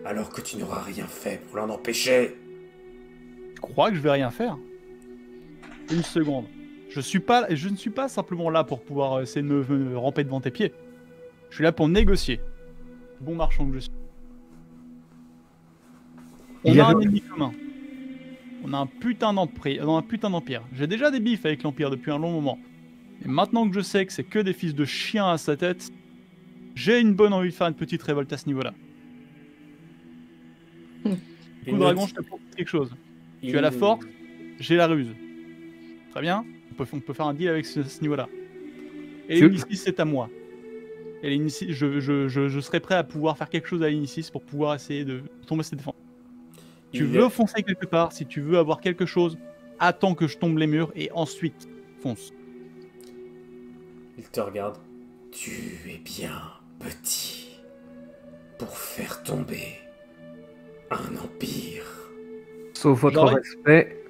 alors que tu n'auras rien fait pour l'en empêcher. Tu crois que je vais rien faire? Une seconde. Je ne suis pas simplement là pour pouvoir essayer de me ramper devant tes pieds. Je suis là pour négocier. Bon marchand que je suis. On Il y a avait- un ennemi commun. On a un putain d'empire. J'ai déjà des bifs avec l'empire depuis un long moment. Et maintenant que je sais que c'est que des fils de chiens à sa tête, J'ai une bonne envie de faire une petite révolte à ce niveau-là. Coup dragon, je te propose quelque chose. Tu as la force, j'ai la ruse. Très bien, on peut faire un deal avec ce niveau-là. Et l'Inicis, c'est à moi. Et l'Inicis, je serai prêt à pouvoir faire quelque chose à l'Inicis pour pouvoir essayer de tomber ses défenses. Tu veux foncer quelque part, si tu veux avoir quelque chose, attends que je tombe les murs et ensuite fonce. Il te regarde. Tu es bien petit pour faire tomber un empire. Sauf votre J'aurais- respect,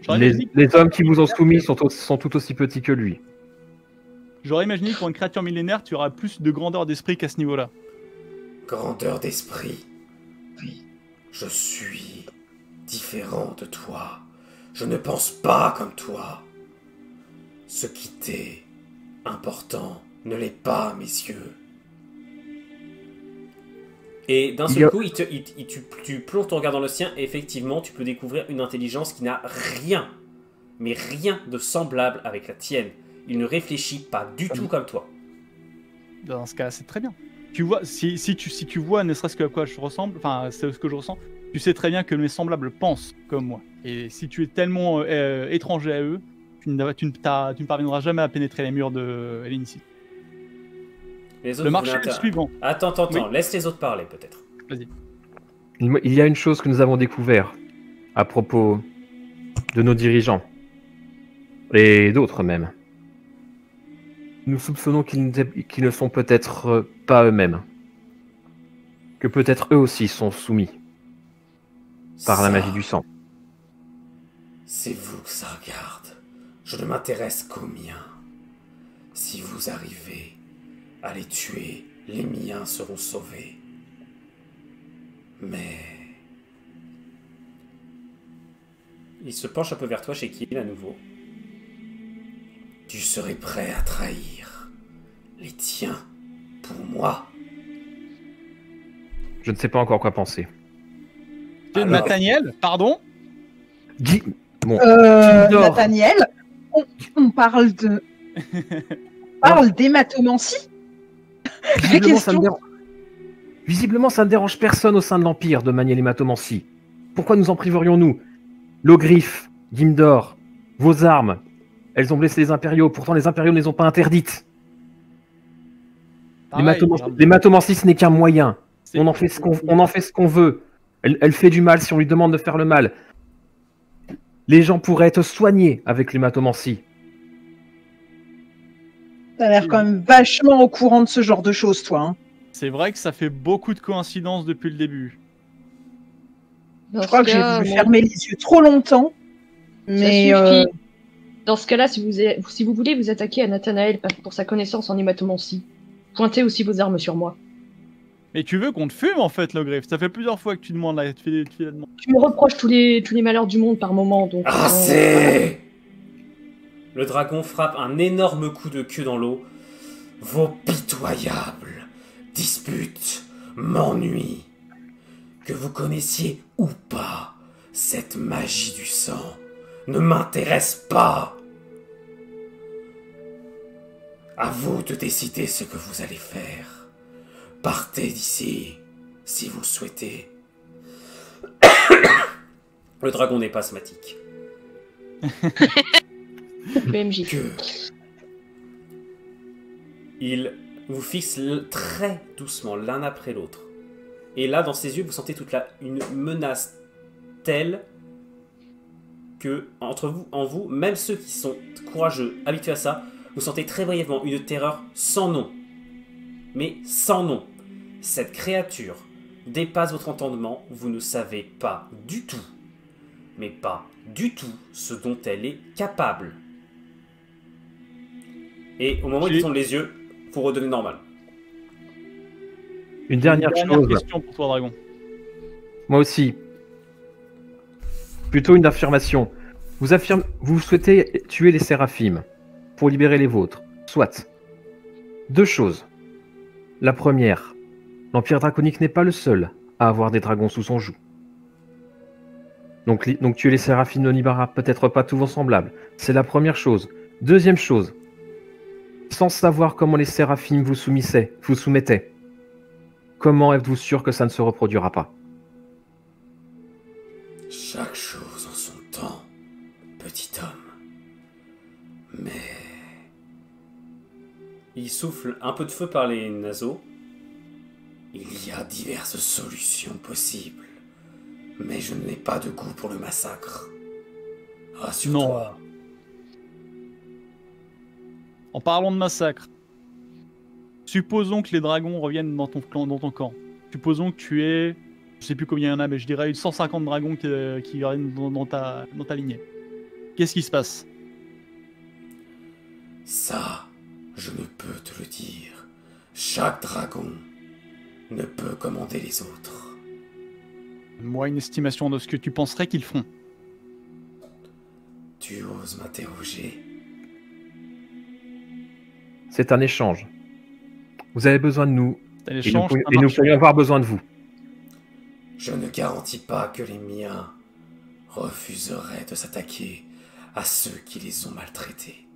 J'aurais imaginé- les hommes qui vous ont soumis sont tout aussi petits que lui. J'aurais imaginé que pour une créature millénaire, tu auras plus de grandeur d'esprit qu'à ce niveau-là. Grandeur d'esprit. Je suis différent de toi. Je ne pense pas comme toi. Ce qui t'est important ne l'est pas, à mes yeux. Et d'un seul coup, tu plonges ton regard dans le sien et effectivement, tu peux découvrir une intelligence qui n'a rien, mais rien de semblable avec la tienne. Il ne réfléchit pas du tout comme toi. Dans ce cas, c'est très bien. Tu vois, si tu vois ne serait-ce que à quoi je ressemble, enfin, c'est ce que je ressens, tu sais très bien que mes semblables pensent comme moi. Et si tu es tellement étranger à eux, tu ne parviendras jamais à pénétrer les murs de l'Inicis. Les autres, Le vous marché voulez est le suivant. Attends, Oui. laisse les autres parler peut-être. Il y a une chose que nous avons découvert à propos de nos dirigeants, et d'autres même. Nous soupçonnons qu'ils ne sont peut-être pas eux-mêmes, que peut-être eux aussi sont soumis par la magie du sang. C'est vous que ça regarde. Je ne m'intéresse qu'aux miens. Si vous arrivez à les tuer, les miens seront sauvés. Mais... Il se penche un peu vers toi, Shekhil, à nouveau. Tu serais prêt à trahir les tiens pour moi? Je ne sais pas encore quoi penser. Alors- Nathaniel, pardon. Guy, bon, Gildor. Nathaniel, on parle de... on parle d'hématomancie. Visiblement, ça question. Visiblement, ça ne dérange personne au sein de l'Empire de manier l'hématomancie. Pourquoi nous en priverions-nous? L'Ogriffe, Gimdor, vos armes, elles ont blessé les impériaux, pourtant les impériaux ne les ont pas interdites. L'hématomancie, ce n'est qu'un moyen. On en fait ce qu'on veut. Elle fait du mal si on lui demande de faire le mal. Les gens pourraient être soignés avec l'hématomancie. T'as l'air quand même vachement au courant de ce genre de choses, toi. Hein. C'est vrai que ça fait beaucoup de coïncidences depuis le début. Dans Je crois ce que j'ai cas, voulu bon, fermer les yeux trop longtemps. ça Mais suffit. Dans ce cas-là, si vous voulez vous attaquer à Nathanaël pour sa connaissance en hématomancie, pointez aussi vos armes sur moi. Mais tu veux qu'on te fume en fait, le griffe. Ça fait plusieurs fois que tu demandes là. Tu fais la demande. Tu me reproches tous les malheurs du monde par moment, donc... Assez! Le dragon frappe un énorme coup de queue dans l'eau. Vos pitoyables disputes m'ennuient. Que vous connaissiez ou pas, cette magie du sang ne m'intéresse pas. À vous de décider ce que vous allez faire. Partez d'ici, si vous souhaitez. Le dragon n'est pas asthmatique. BMJ. Que il vous fixe très doucement l'un après l'autre. Et là, dans ses yeux, vous sentez une menace telle que, en vous, même ceux qui sont courageux, habitués à ça, vous sentez très brièvement une terreur sans nom. Mais sans nom. Cette créature dépasse votre entendement, vous ne savez pas du tout, mais pas du tout, ce dont elle est capable. Et au moment où il tourne les yeux, vous redonnez normal. Une dernière chose. question pour toi, dragon. Moi aussi. Plutôt une affirmation. Vous souhaitez tuer les séraphimes pour libérer les vôtres. Soit. Deux choses. La première, l'Empire draconique n'est pas le seul à avoir des dragons sous son joug. Donc tuer les séraphimes ne libérera peut-être pas tous vos semblables. C'est la première chose. Deuxième chose, sans savoir comment les séraphimes vous soumettaient. Comment êtes-vous sûr que ça ne se reproduira pas? Chaque chose en son temps, petit homme. Mais... Il souffle un peu de feu par les naseaux. Il y a diverses solutions possibles. Mais je n'ai pas de goût pour le massacre. Rassure-toi. En parlant de massacre, supposons que les dragons reviennent dans ton camp. Supposons que tu es, je sais plus combien il y en a, mais je dirais 150 dragons qui reviennent dans ta lignée. Qu'est-ce qui se passe? Ça, je ne peux te le dire. Chaque dragon ne peut commander les autres. Moi, une estimation de ce que tu penserais qu'ils feront. Tu oses m'interroger? C'est un échange. Vous avez besoin de nous, C'est un et échange, nous pourrions avoir besoin de vous. Je ne garantis pas que les miens refuseraient de s'attaquer à ceux qui les ont maltraités.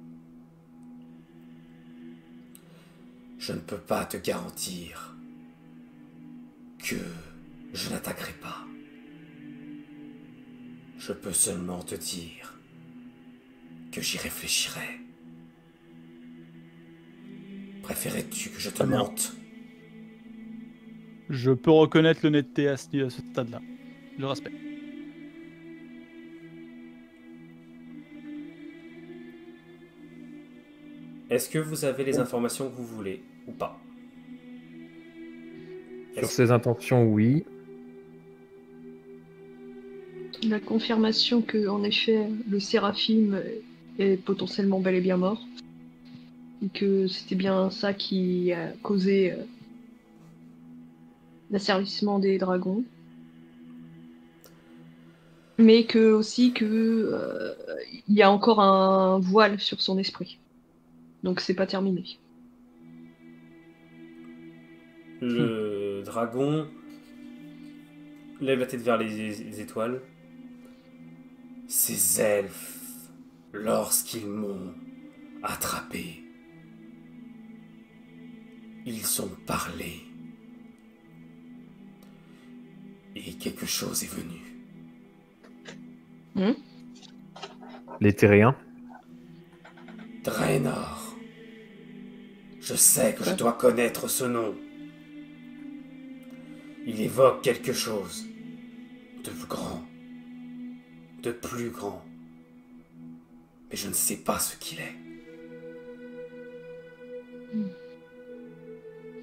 Je ne peux pas te garantir que je n'attaquerai pas. Je peux seulement te dire que j'y réfléchirai. Préférais-tu que je te mente? Je peux reconnaître l'honnêteté à ce stade-là. Je respecte. Est-ce que vous avez les informations que vous voulez ou pas? Sur ses intentions, oui. La confirmation que, en effet, le Séraphime est potentiellement bel et bien mort. Et que c'était bien ça qui a causé l'asservissement des dragons. Mais que aussi que il y a encore un voile sur son esprit. Donc c'est pas terminé. Le dragon lève la tête vers les étoiles. Ces elfes, lorsqu'ils m'ont attrapé, ils ont parlé. Et quelque chose est venu. Les Terriens. Draenor. Je sais que je dois connaître ce nom. Il évoque quelque chose de grand, de plus grand. Mais je ne sais pas ce qu'il est.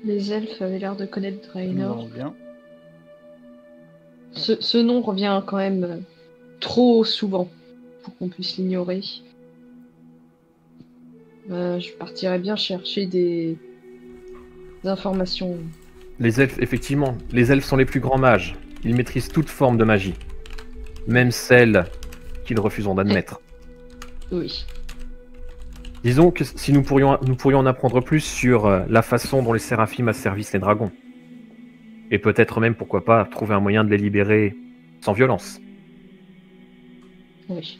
Les elfes avaient l'air de connaître Draenor. Bien. Ce nom revient quand même trop souvent pour qu'on puisse l'ignorer. Je partirais bien chercher des informations. Les elfes, effectivement, les elfes sont les plus grands mages. Ils maîtrisent toute forme de magie. Même celle qu'ils refusons d'admettre. Oui. Disons que si nous pourrions en apprendre plus sur la façon dont les séraphimes asservissent les dragons. Et peut-être même, pourquoi pas, trouver un moyen de les libérer sans violence. Oui.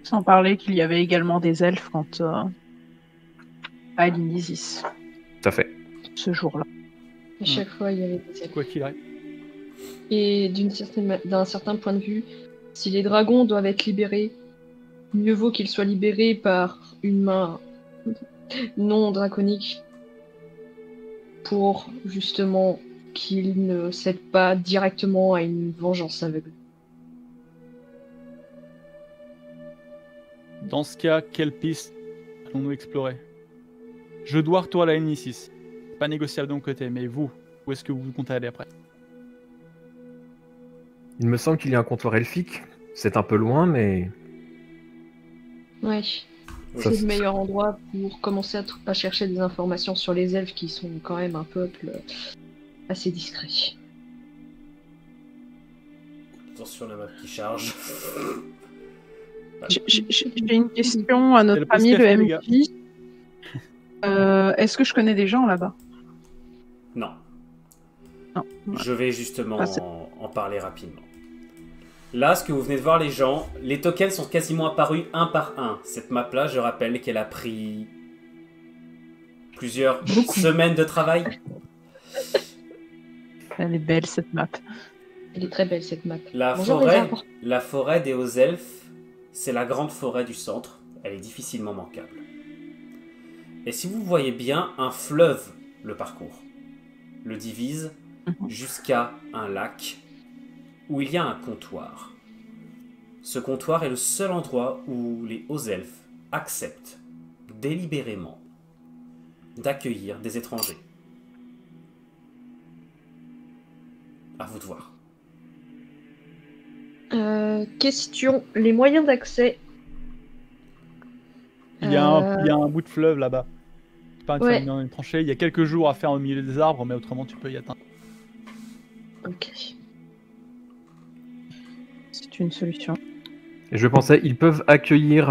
Sans parler qu'il y avait également des elfes quand à l'Inisis, Tout à fait. ce jour-là. À chaque fois, il y avait des elfes. Quoi qu'il arrive. Et d'un certain point de vue, si les dragons doivent être libérés, mieux vaut qu'ils soient libérés par une main non draconique pour justement qu'ils ne cèdent pas directement à une vengeance aveugle. Dans ce cas, quelle piste allons-nous explorer? Je dois retourner à la N6. Pas négociable de mon côté, mais vous, où est-ce que vous comptez aller après? Il me semble qu'il y a un comptoir elfique. C'est un peu loin, mais... Ouais, Ça, c'est le meilleur endroit pour commencer à chercher des informations sur les elfes qui sont quand même un peuple assez discret. Attention la map qui charge. J'ai une question à C'est notre le post ami café, le les gars. MJ. Est-ce que je connais des gens là-bas? Non. Non. Je vais justement Ah, c'est- en parler rapidement. Là, ce que vous venez de voir, les gens, les tokens sont quasiment apparus un par un. Cette map-là, je rappelle qu'elle a pris plusieurs semaines de travail. Elle est belle cette map. Elle est très belle cette map. La Bonjour, les forêt, arbres. la forêt des hauts elfes, c'est la grande forêt du centre. Elle est difficilement manquable. Et si vous voyez bien, un fleuve le parcourt, le divise jusqu'à un lac où il y a un comptoir. Ce comptoir est le seul endroit où les hauts elfes acceptent délibérément d'accueillir des étrangers. À vous de voir. Question, les moyens d'accès. Il y a un bout de fleuve là-bas. C'est pas Ouais. dans une tranchée. Il y a quelques jours à faire au milieu des arbres, mais autrement tu peux y atteindre. Ok. C'est une solution. Et je pensais, ils peuvent accueillir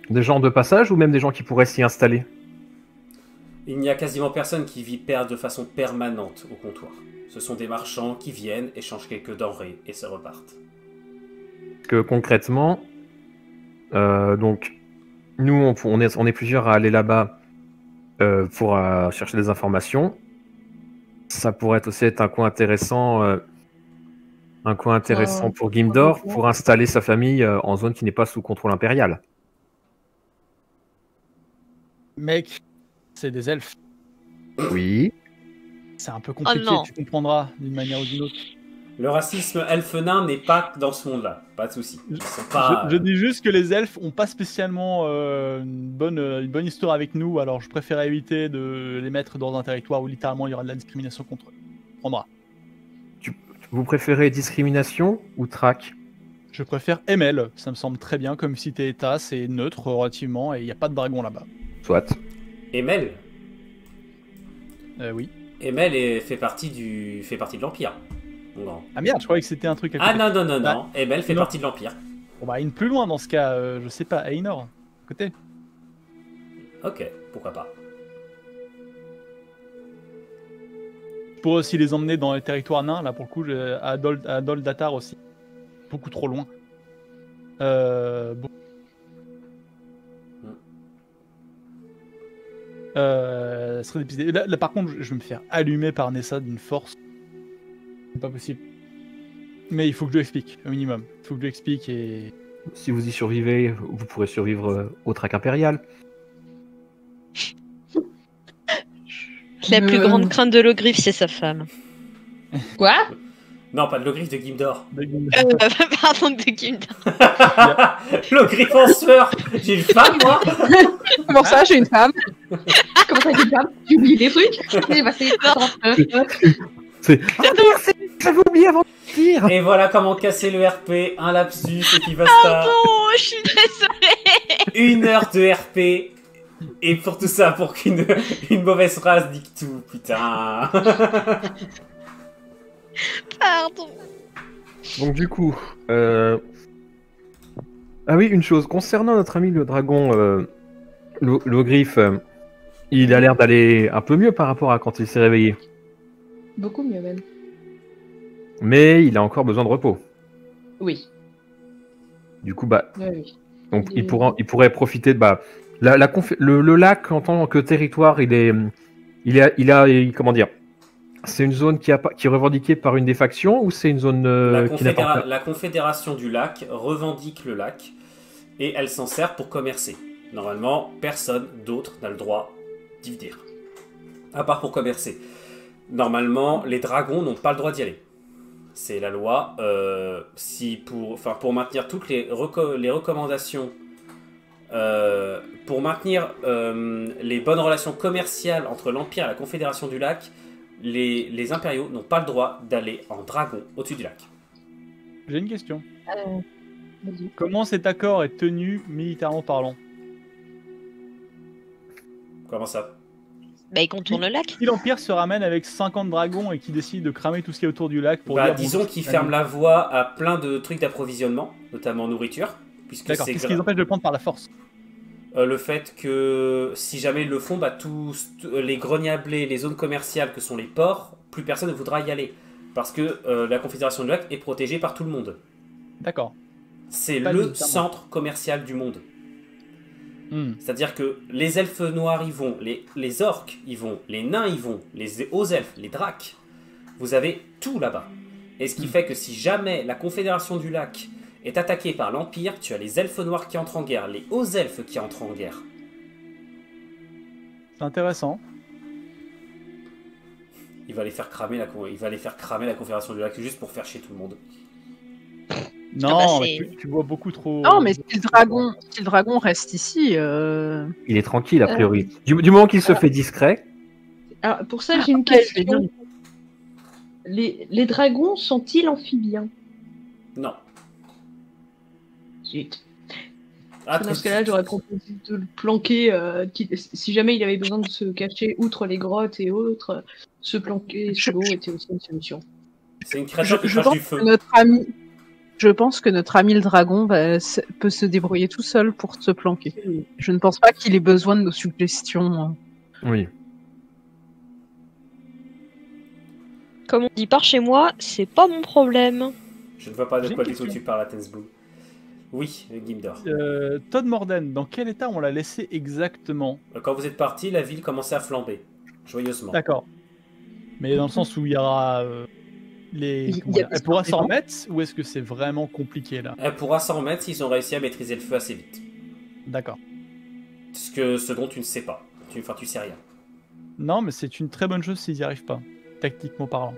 des gens de passage ou même des gens qui pourraient s'y installer. Il n'y a quasiment personne qui vit de façon permanente au comptoir. Ce sont des marchands qui viennent, échangent quelques denrées et se repartent. Parce que concrètement, donc, nous, on est plusieurs à aller là-bas pour chercher des informations. Ça pourrait aussi être un coin intéressant pour Gimdor, pour installer sa famille en zone qui n'est pas sous contrôle impérial. Mec, c'est des elfes. Oui. C'est un peu compliqué, non. tu comprendras d'une manière ou d'une autre. Le racisme elfenin n'est pas dans ce monde-là, pas de souci. Ils sont pas, Je dis juste que les elfes ont pas spécialement une bonne histoire avec nous, alors je préfère éviter de les mettre dans un territoire où littéralement il y aura de la discrimination contre eux. Prendra. Vous préférez discrimination ou traque? Je préfère ML, ça me semble très bien comme cité-état, c'est neutre relativement et il n'y a pas de dragon là-bas. Soit. Emel. Oui. Emel fait partie de l'Empire. Mon grand. Ah merde, je croyais que c'était un truc à Ah côté. non. Bah, Emel fait non. partie de l'Empire. Bon bah une plus loin dans ce cas, je sais pas, Ainor, à côté. Ok, pourquoi pas. Je pourrais aussi les emmener dans les territoires nains, là pour le coup, à Dol Datar aussi. Beaucoup trop loin. Bon. Ce serait des pistes. Là, par contre, je vais me faire allumer par Nessa d'une force. C'est pas possible. Mais il faut que je lui explique, au minimum. Il faut que je lui explique et... Si vous y survivez, vous pourrez survivre au traque impérial. La plus grande crainte de l'ogriffe, c'est sa femme. Quoi? Non, pas de l'ogriffe de Gimdor. Pardon, de Gimdor. L'ogriffe en sueur. J'ai une femme, moi. Comment ça, j'ai une femme? Comment ça, j'ai pas? J'ai oublié des trucs? C'est passé. C'est... Ah merde, j'avais oublié avant de dire. Et voilà comment casser le RP. Un lapsus et qui va Pardon, je suis désolée. 1 heure de RP. Et pour tout ça, pour qu'une mauvaise phrase dicte tout, putain. Pardon. Donc du coup... Ah oui, une chose. Concernant notre ami le dragon, l'ogriffe, il a l'air d'aller un peu mieux par rapport à quand il s'est réveillé. Beaucoup mieux même. Mais il a encore besoin de repos. Oui. Du coup, bah, Oui. donc il pourrait profiter de... Bah, le lac en tant que territoire, comment dire, c'est une zone qui est revendiquée par une des factions ou c'est une zone qui n'a pas... La confédération du lac revendique le lac et elle s'en sert pour commercer. Normalement, personne d'autre n'a le droit d'y venir. À part pour commercer. Normalement, les dragons n'ont pas le droit d'y aller. C'est la loi. Pour maintenir toutes les recommandations, pour maintenir les bonnes relations commerciales entre l'Empire et la Confédération du Lac, les impériaux n'ont pas le droit d'aller en dragon au-dessus du lac. J'ai une question. Vas-y. Comment cet accord est tenu militairement parlant? Comment ça? Bah, il contourne le lac. Si l'Empire se ramène avec 50 dragons et qui décide de cramer tout ce qui est autour du lac pour dire... Disons bon, qu'ils ferment la voie à plein de trucs d'approvisionnement, notamment nourriture. Puisque D'accord, qu'est-ce qui les empêche de le prendre par la force? Le fait que si jamais ils le font, tous les greniers à blé, les zones commerciales que sont les ports, plus personne ne voudra y aller. Parce que la Confédération du Lac est protégée par tout le monde. D'accord. C'est Pas le nécessairement. centre commercial du monde. Hmm. C'est-à-dire que les elfes noirs y vont, les orques y vont, les nains y vont, les hauts elfes, les dracs. Vous avez tout là-bas. Et ce qui fait que si jamais la Confédération du Lac est attaquée par l'Empire, tu as les elfes noirs qui entrent en guerre, les hauts elfes qui entrent en guerre. C'est intéressant. Il va les faire cramer la Confédération du Lac juste pour faire chier tout le monde. Non, bah, mais c'est- tu vois beaucoup trop. Non, mais si le dragon reste ici, Il est tranquille, a priori. Du moment qu'il se fait discret, Alors, pour ça, j'ai une après, je vais question. dire- Les dragons sont-ils amphibiens? Non. Zut. Ah, Dans ce cas-là, j'aurais proposé de le planquer. Si jamais il avait besoin de se cacher, outre les grottes et autres, se planquer sous l'eau était aussi une solution. c'est une créature qui je crache pense du que feu. je pense que notre ami le dragon peut se débrouiller tout seul pour se planquer. Je ne pense pas qu'il ait besoin de nos suggestions. oui. Comme on dit par chez moi, c'est pas mon problème. Je ne vois pas de J'ai quoi une du tout question. tu parles à Tensblue. Oui, Gimdor. Todd Morden, dans quel état on l'a laissé exactement? Quand vous êtes parti, la ville commençait à flamber. Joyeusement. D'accord. Mais dans le sens où il y aura Il y a comment des dire, elle pourra s'en survivants. remettre ou est-ce que c'est vraiment compliqué là? Elle pourra s'en remettre s'ils ont réussi à maîtriser le feu assez vite. D'accord. Ce dont tu ne sais pas. Tu sais rien. Non, mais c'est une très bonne chose s'ils n'y arrivent pas, tactiquement parlant.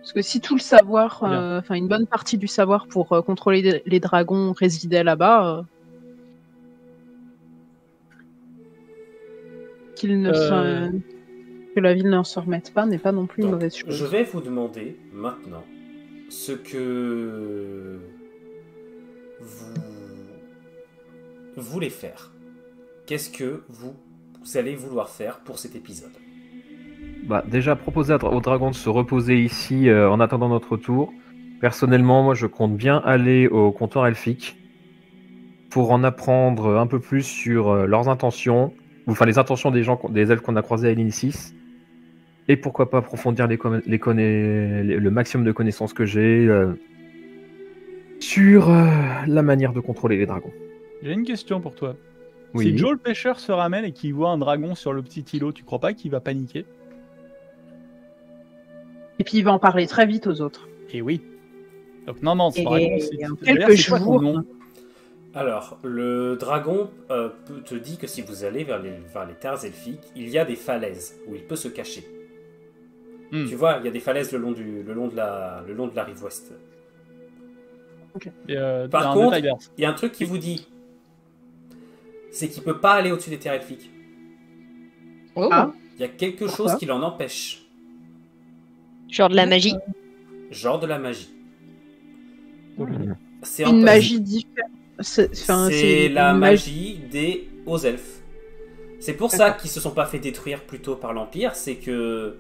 Parce que si tout le savoir, Bien. enfin une bonne partie du savoir pour contrôler les dragons résidait là-bas, que la ville ne se remette pas n'est pas non plus une Donc, mauvaise chose. je vais vous demander maintenant ce que vous voulez faire. Qu'est-ce que vous allez vouloir faire pour cet épisode? Bah, déjà, proposer au dragon de se reposer ici en attendant notre tour. Personnellement, moi, je compte bien aller au comptoir elfique pour en apprendre un peu plus sur leurs intentions, ou enfin les intentions des elfes qu'on a croisés à l'Inicis, et pourquoi pas approfondir le maximum de connaissances que j'ai sur la manière de contrôler les dragons. J'ai une question pour toi. Oui. Si Joe le pêcheur se ramène et qu'il voit un dragon sur le petit îlot, tu crois pas qu'il va paniquer? Et puis il va en parler très vite aux autres. Et oui. Donc non, Et dragon, en d'ailleurs, quelques c'est quoi ton jours, nom? Alors, le dragon te dit que si vous allez vers les terres elfiques, il y a des falaises où il peut se cacher. Hmm. Tu vois, il y a des falaises le long de la rive ouest. Et, Par un contre, détail vert. il y a un truc qui vous dit, c'est qu'il peut pas aller au-dessus des terres elfiques. Oh. Ah. Il y a quelque Pourquoi chose qui l'en empêche. Genre de la magie. Genre de la magie. C'est Une en- magie différente. C'est la une magie des hauts elfes. C'est pour ça qu'ils se sont pas fait détruire plus tôt par l'Empire, c'est que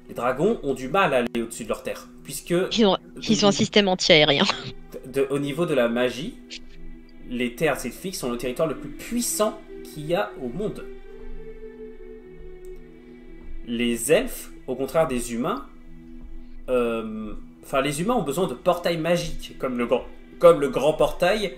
les dragons ont du mal à aller au-dessus de leur terre. Puisque Ils ont un système anti-aérien. au niveau de la magie, les terres elfiques sont le territoire le plus puissant qu'il y a au monde. Les elfes, au contraire des humains, les humains ont besoin de portails magiques, comme le grand portail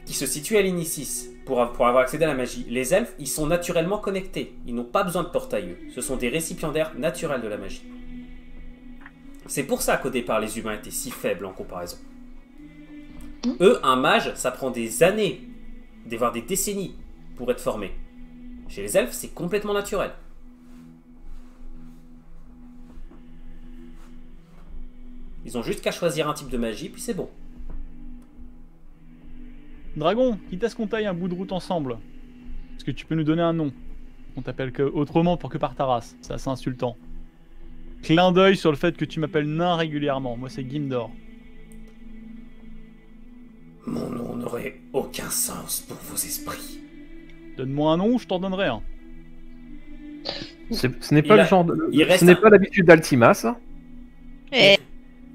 qui se situe à l'Inicis, pour avoir accédé à la magie. Les elfes, ils sont naturellement connectés. Ils n'ont pas besoin de portail, eux. Ce sont des récipiendaires naturels de la magie. C'est pour ça qu'au départ, les humains étaient si faibles en comparaison. Eux, un mage, ça prend des années, voire des décennies, pour être formé. Chez les elfes, c'est complètement naturel. Ils ont juste qu'à choisir un type de magie, puis c'est bon. Dragon, quitte à ce qu'on taille un bout de route ensemble, est-ce que tu peux nous donner un nom? On t'appelle autrement pour que par ta race, c'est assez insultant. Clin d'œil sur le fait que tu m'appelles nain régulièrement, moi c'est Gimdor. Mon nom n'aurait aucun sens pour vos esprits. Donne-moi un nom ou je t'en donnerai un. Ce n'est pas le genre il reste ce n'est un- pas l'habitude d'Altima, ça. Et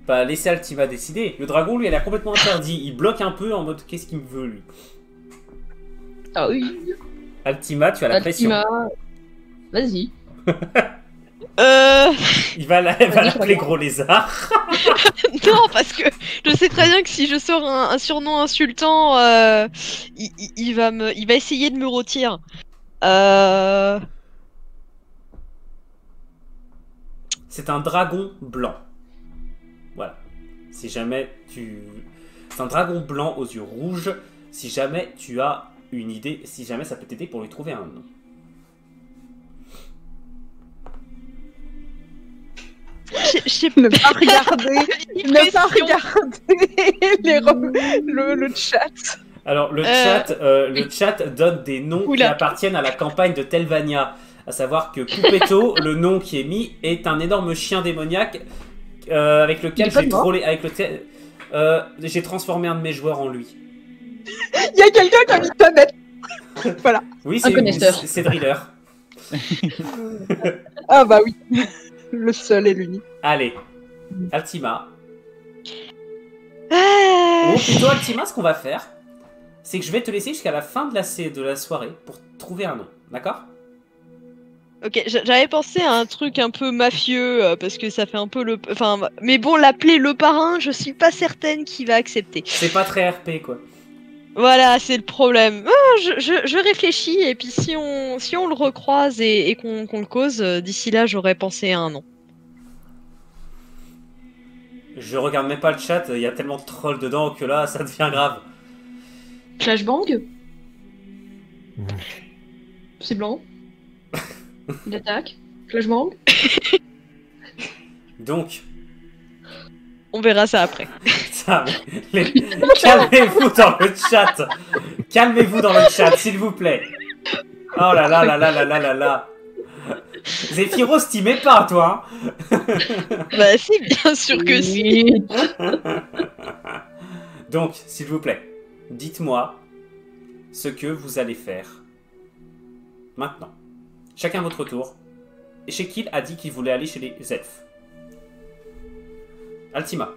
Bah, laissez Altima décider. Le dragon, lui, elle a complètement interdit. Il bloque un peu en mode qu'est-ce qu'il me veut, lui. Ah oui. Altima, tu as la pression. Altima. Vas-y. Il va l'appeler Gros Lézard. Non, parce que je sais très bien que si je sors un surnom insultant, il va essayer de me rôtir. C'est un dragon blanc. Voilà. Si jamais tu... C'est un dragon blanc aux yeux rouges. Si jamais tu as une idée, si jamais ça peut t'aider pour lui trouver un nom. Je sais Ne pas regarder, ne pas Impression. regarder le chat. Alors, le chat donne des noms qui Oula. appartiennent à la campagne de Telvania. À savoir que Poupetto, le nom qui est mis, est un énorme chien démoniaque avec lequel Il est pas j'ai mort. trollé, j'ai transformé un de mes joueurs en lui. Il y a quelqu'un qui a mis ta bête. Voilà. Oui, Un connaisseur. c'est Driller. Ah bah oui. Le seul et l'unique. Allez, Altima. Ah, Ou plutôt Altima, ce qu'on va faire, c'est que je vais te laisser jusqu'à la fin de la soirée pour trouver un nom. D'accord? Ok, j'avais pensé à un truc un peu mafieux parce que ça fait un peu le. Enfin, mais bon, l'appeler le parrain, je suis pas certaine qu'il va accepter. C'est pas très RP, quoi. Voilà, c'est le problème. Ah, je réfléchis et puis si on le recroise et qu'on le cause, d'ici là, j'aurais pensé à un nom. Je regarde même pas le chat, il y a tellement de trolls dedans que là, ça devient grave. Flashbang. C'est blanc. Il attaque. Flashbang. Donc, On verra ça après. putain, calmez-vous dans le chat. Calmez-vous dans le chat, s'il vous plaît. Oh là là là là là là là là. Zephyros, t'y mets pas, toi. Bah si, bien sûr que si. Donc, s'il vous plaît, dites-moi ce que vous allez faire maintenant. Chacun votre tour. Et Shekil a dit qu'il voulait aller chez les elfes. Altima.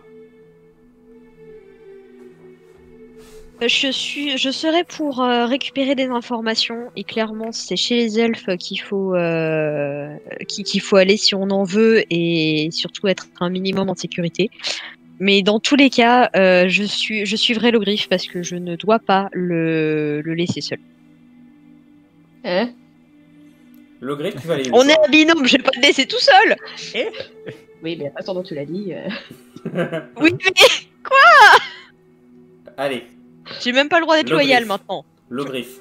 Je serai pour récupérer des informations et clairement c'est chez les elfes qu'il faut aller si on en veut et surtout être un minimum en sécurité. Mais dans tous les cas, je suivrai le griffe parce que je ne dois pas le laisser seul. Hein? Le griffe, tu vas aller où, On est toi un binôme, je vais pas le laisser tout seul. Oui, mais attends, tu l'as dit. Oui, mais Allez, j'ai même pas le droit d'être Le loyal griffe. maintenant. le griffe.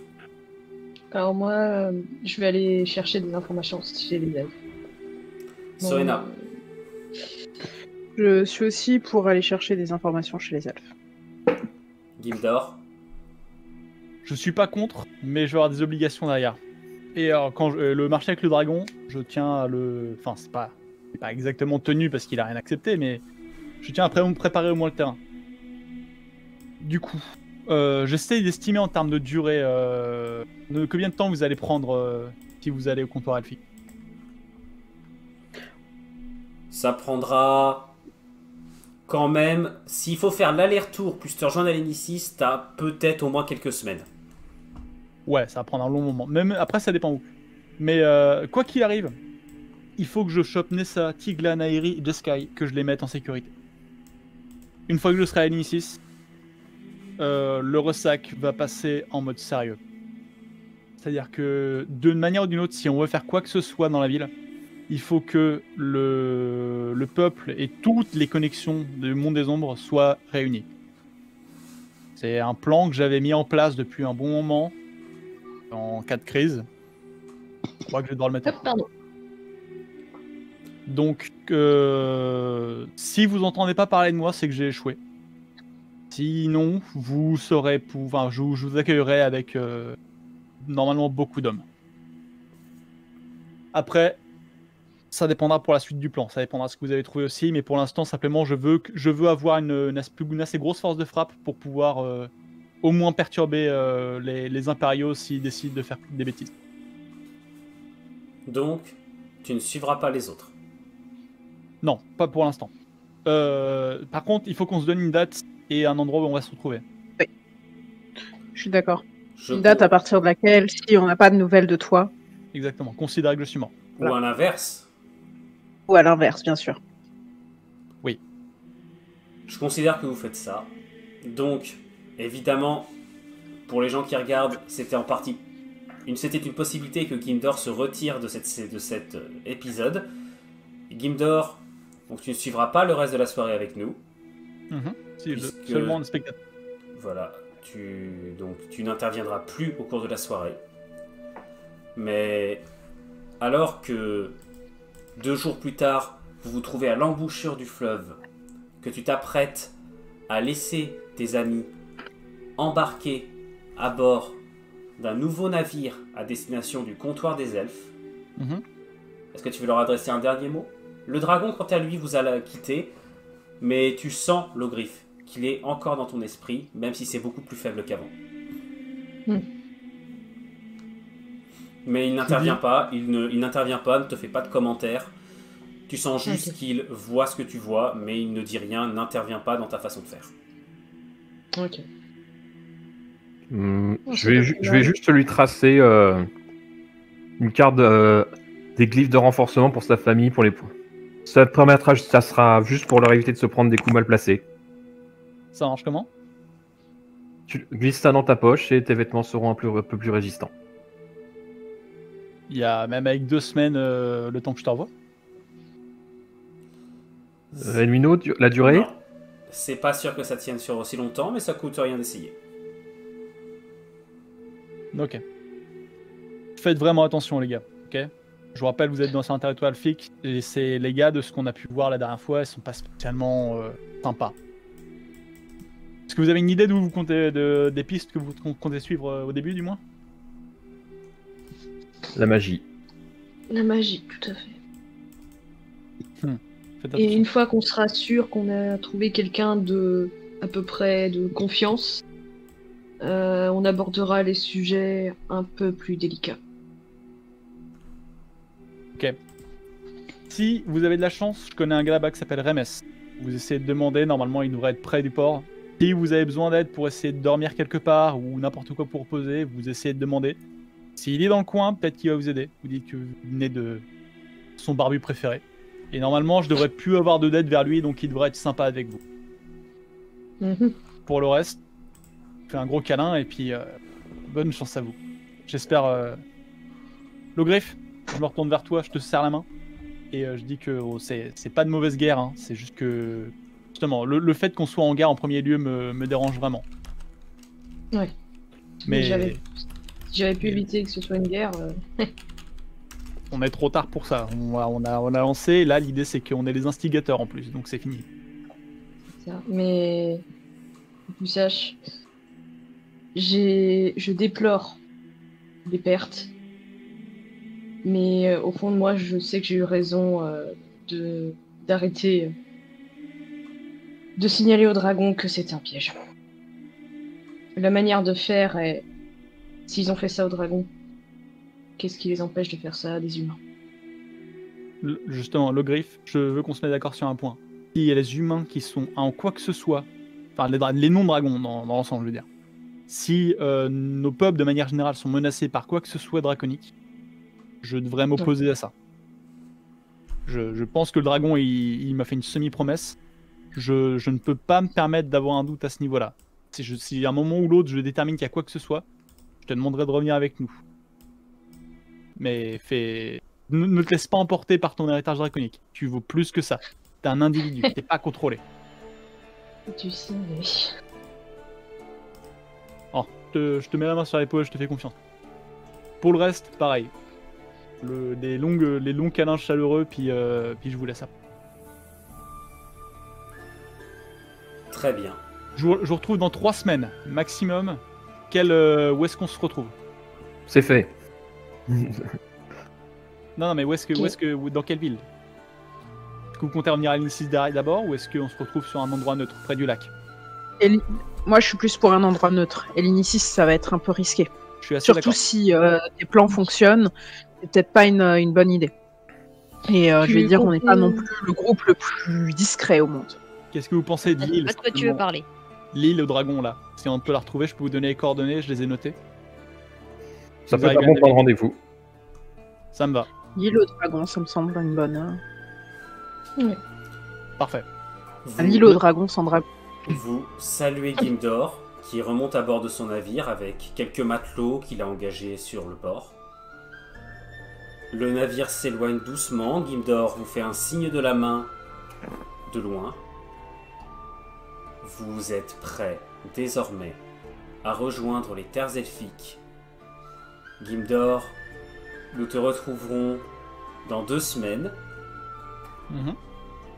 Alors moi, je vais aller chercher des informations chez les elfes. Sorena. Je suis aussi pour aller chercher des informations chez les elfes. Gildor. Je suis pas contre, mais je vais avoir des obligations derrière. Et alors, quand le marché avec le dragon, je tiens à le. Enfin, c'est pas exactement tenu parce qu'il a rien accepté, mais je tiens à me préparer au moins le terrain. Du coup, j'essaie d'estimer en termes de durée de combien de temps vous allez prendre si vous allez au comptoir elfique. Ça prendra quand même. S'il faut faire l'aller-retour plus te rejoindre à l'Inicis, t'as peut-être au moins quelques semaines. Ouais, ça va prendre un long moment. Même après, ça dépend où. Mais quoi qu'il arrive, il faut que je chope Nessa, Tigla, Nairi et Jeskai, que je les mette en sécurité. Une fois que je serai à l'Inicis, le ressac va passer en mode sérieux. C'est-à-dire que d'une manière ou d'une autre, si on veut faire quoi que ce soit dans la ville, il faut que le peuple et toutes les connexions du monde des ombres soient réunies. C'est un plan que j'avais mis en place depuis un bon moment, en cas de crise. Je crois que je vais devoir le mettre en Hop, pardon. Donc, si vous entendez pas parler de moi, c'est que j'ai échoué. Sinon, vous saurez, enfin, je vous accueillerai avec normalement beaucoup d'hommes. Après, ça dépendra pour la suite du plan. Ça dépendra de ce que vous avez trouvé aussi, mais pour l'instant, simplement, je veux avoir une assez grosse force de frappe pour pouvoir au moins perturber les impériaux s'ils décident de faire des bêtises. Donc, tu ne suivras pas les autres. Non, pas pour l'instant. Par contre, il faut qu'on se donne une date et un endroit où on va se retrouver. Je suis d'accord. Je Une date à partir de laquelle, si on n'a pas de nouvelles de toi, exactement. Considéré que je suis mort. Ou à l'inverse. Ou à l'inverse, bien sûr. Je considère que vous faites ça. Donc, évidemment, pour les gens qui regardent, c'était en partie... C'était une possibilité que Gimdor se retire de cet épisode. Gimdor, donc tu ne suivras pas le reste de la soirée avec nous. Si, Puisque- seulement un spectateur. Voilà, donc tu n'interviendras plus au cours de la soirée. Mais alors que 2 jours plus tard, vous vous trouvez à l'embouchure du fleuve, que tu t'apprêtes à laisser tes amis embarquer à bord d'un nouveau navire à destination du comptoir des elfes, est-ce que tu veux leur adresser un dernier mot? Le dragon, quant à lui, vous a quitté, mais tu sens l'Ogriffe, qu'il est encore dans ton esprit, même si c'est beaucoup plus faible qu'avant. Mais il n'intervient pas, il n'intervient pas, ne te fait pas de commentaires. Tu sens juste qu'il voit ce que tu vois, mais il ne dit rien, n'intervient pas dans ta façon de faire. Ok. Je vais juste lui tracer une carte des glyphes de renforcement pour sa famille, pour les points. Ça te permettra, ça sera juste pour leur éviter de se prendre des coups mal placés. Ça marche comment? Tu glisses ça dans ta poche et tes vêtements seront un peu plus résistants. Il y a même avec 2 semaines le temps que je te revoie. Elmino, la durée? Non. C'est pas sûr que ça tienne sur aussi longtemps, mais ça coûte rien d'essayer. Ok. Faites vraiment attention, les gars. Ok. Je vous rappelle, vous êtes dans un territoire elfique et les gars, de ce qu'on a pu voir la dernière fois, ils sont pas spécialement sympas. Est-ce que vous avez une idée d'où vous comptez, des pistes que vous comptez suivre au début, du moins? La magie. La magie, tout à fait. Faites Et attention. une fois qu'on sera sûr qu'on a trouvé quelqu'un de à peu près de confiance, on abordera les sujets un peu plus délicats. Ok. Si vous avez de la chance, je connais un gars là-bas qui s'appelle Remes. Vous essayez de demander, normalement il devrait être près du port. Si vous avez besoin d'aide pour essayer de dormir quelque part ou n'importe quoi pour reposer, vous essayez de demander. S'il est dans le coin, peut-être qu'il va vous aider. Vous dites que vous venez de son barbu préféré. Et normalement, je devrais plus avoir de dette vers lui, donc il devrait être sympa avec vous. Pour le reste, je fais un gros câlin et puis bonne chance à vous. J'espère... L'Ogriffe, je me retourne vers toi, je te serre la main. Et je dis que c'est pas de mauvaise guerre, hein. C'est juste que... Justement, le fait qu'on soit en guerre en premier lieu me dérange vraiment. Ouais. Mais Si j'avais pu éviter que ce soit une guerre... on est trop tard pour ça. On a lancé, là l'idée c'est qu'on est les instigateurs en plus, donc c'est fini. Ça. Mais que tu saches, je déplore les pertes, mais au fond de moi, je sais que j'ai eu raison d'arrêter de signaler au dragon que c'était un piège. La manière de faire est, s'ils ont fait ça au dragon, qu'est-ce qui les empêche de faire ça à des humains? Justement, l'Ogriffe, je veux qu'on se mette d'accord sur un point. S'il y a les humains qui sont en quoi que ce soit, enfin les non-dragons dans l'ensemble, je veux dire, si nos peuples de manière générale sont menacés par quoi que ce soit draconique, je devrais m'opposer à ça. Je pense que le dragon, il m'a fait une semi-promesse. Je ne peux pas me permettre d'avoir un doute à ce niveau-là. Si à un moment ou l'autre, je détermine qu'il y a quoi que ce soit, je te demanderai de revenir avec nous. Mais ne te laisse pas emporter par ton héritage draconique. Tu vaux plus que ça. T'es un individu, t'es pas contrôlé. Tu sais, mais... Oh, je te mets la main sur l'épaule, je te fais confiance. Pour le reste, pareil. Les longs câlins chaleureux, puis je vous laisse après. Très bien. Je vous retrouve dans 3 semaines, maximum. Où est-ce qu'on se retrouve? C'est fait. Non, mais dans quelle ville? Est-ce que vous comptez revenir à l'Inicis d'abord, ou est-ce qu'on se retrouve sur un endroit neutre, près du lac? Moi, je suis plus pour un endroit neutre. Et l'Inicis, ça va être un peu risqué. Je suis assez Surtout d'accord. si tes plans fonctionnent, c'est peut-être pas une bonne idée. Et je vais dire, on n'est pas non plus le groupe le plus discret au monde. Qu'est-ce que vous pensez de l'île? Pas de quoi tu veux parler. L'île au dragon, là. Si on peut la retrouver, je peux vous donner les coordonnées, je les ai notées. Ça Vous peut être arrivez un bon à point de rendez-vous. Ça me va. L'île au dragon, ça me semble une bonne. Parfait. L'île au dragon sans dragon. Vous saluez Gimdor, qui remonte à bord de son navire avec quelques matelots qu'il a engagés sur le port. Le navire s'éloigne doucement. Gimdor vous fait un signe de la main de loin. Vous êtes prêts, désormais, à rejoindre les terres elfiques. Gimdor, nous te retrouverons dans 2 semaines, Mhm.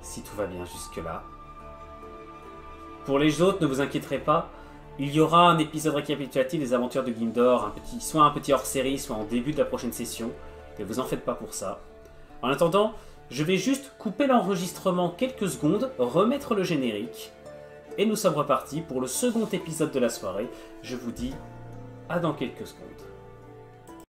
si tout va bien jusque-là. Pour les autres, ne vous inquiéterez pas, il y aura un épisode récapitulatif des aventures de Gimdor, soit un petit hors-série, soit en début de la prochaine session. Ne vous en faites pas pour ça. En attendant, je vais juste couper l'enregistrement quelques secondes, remettre le générique, et nous sommes repartis pour le second épisode de la soirée. Je vous dis à dans quelques secondes.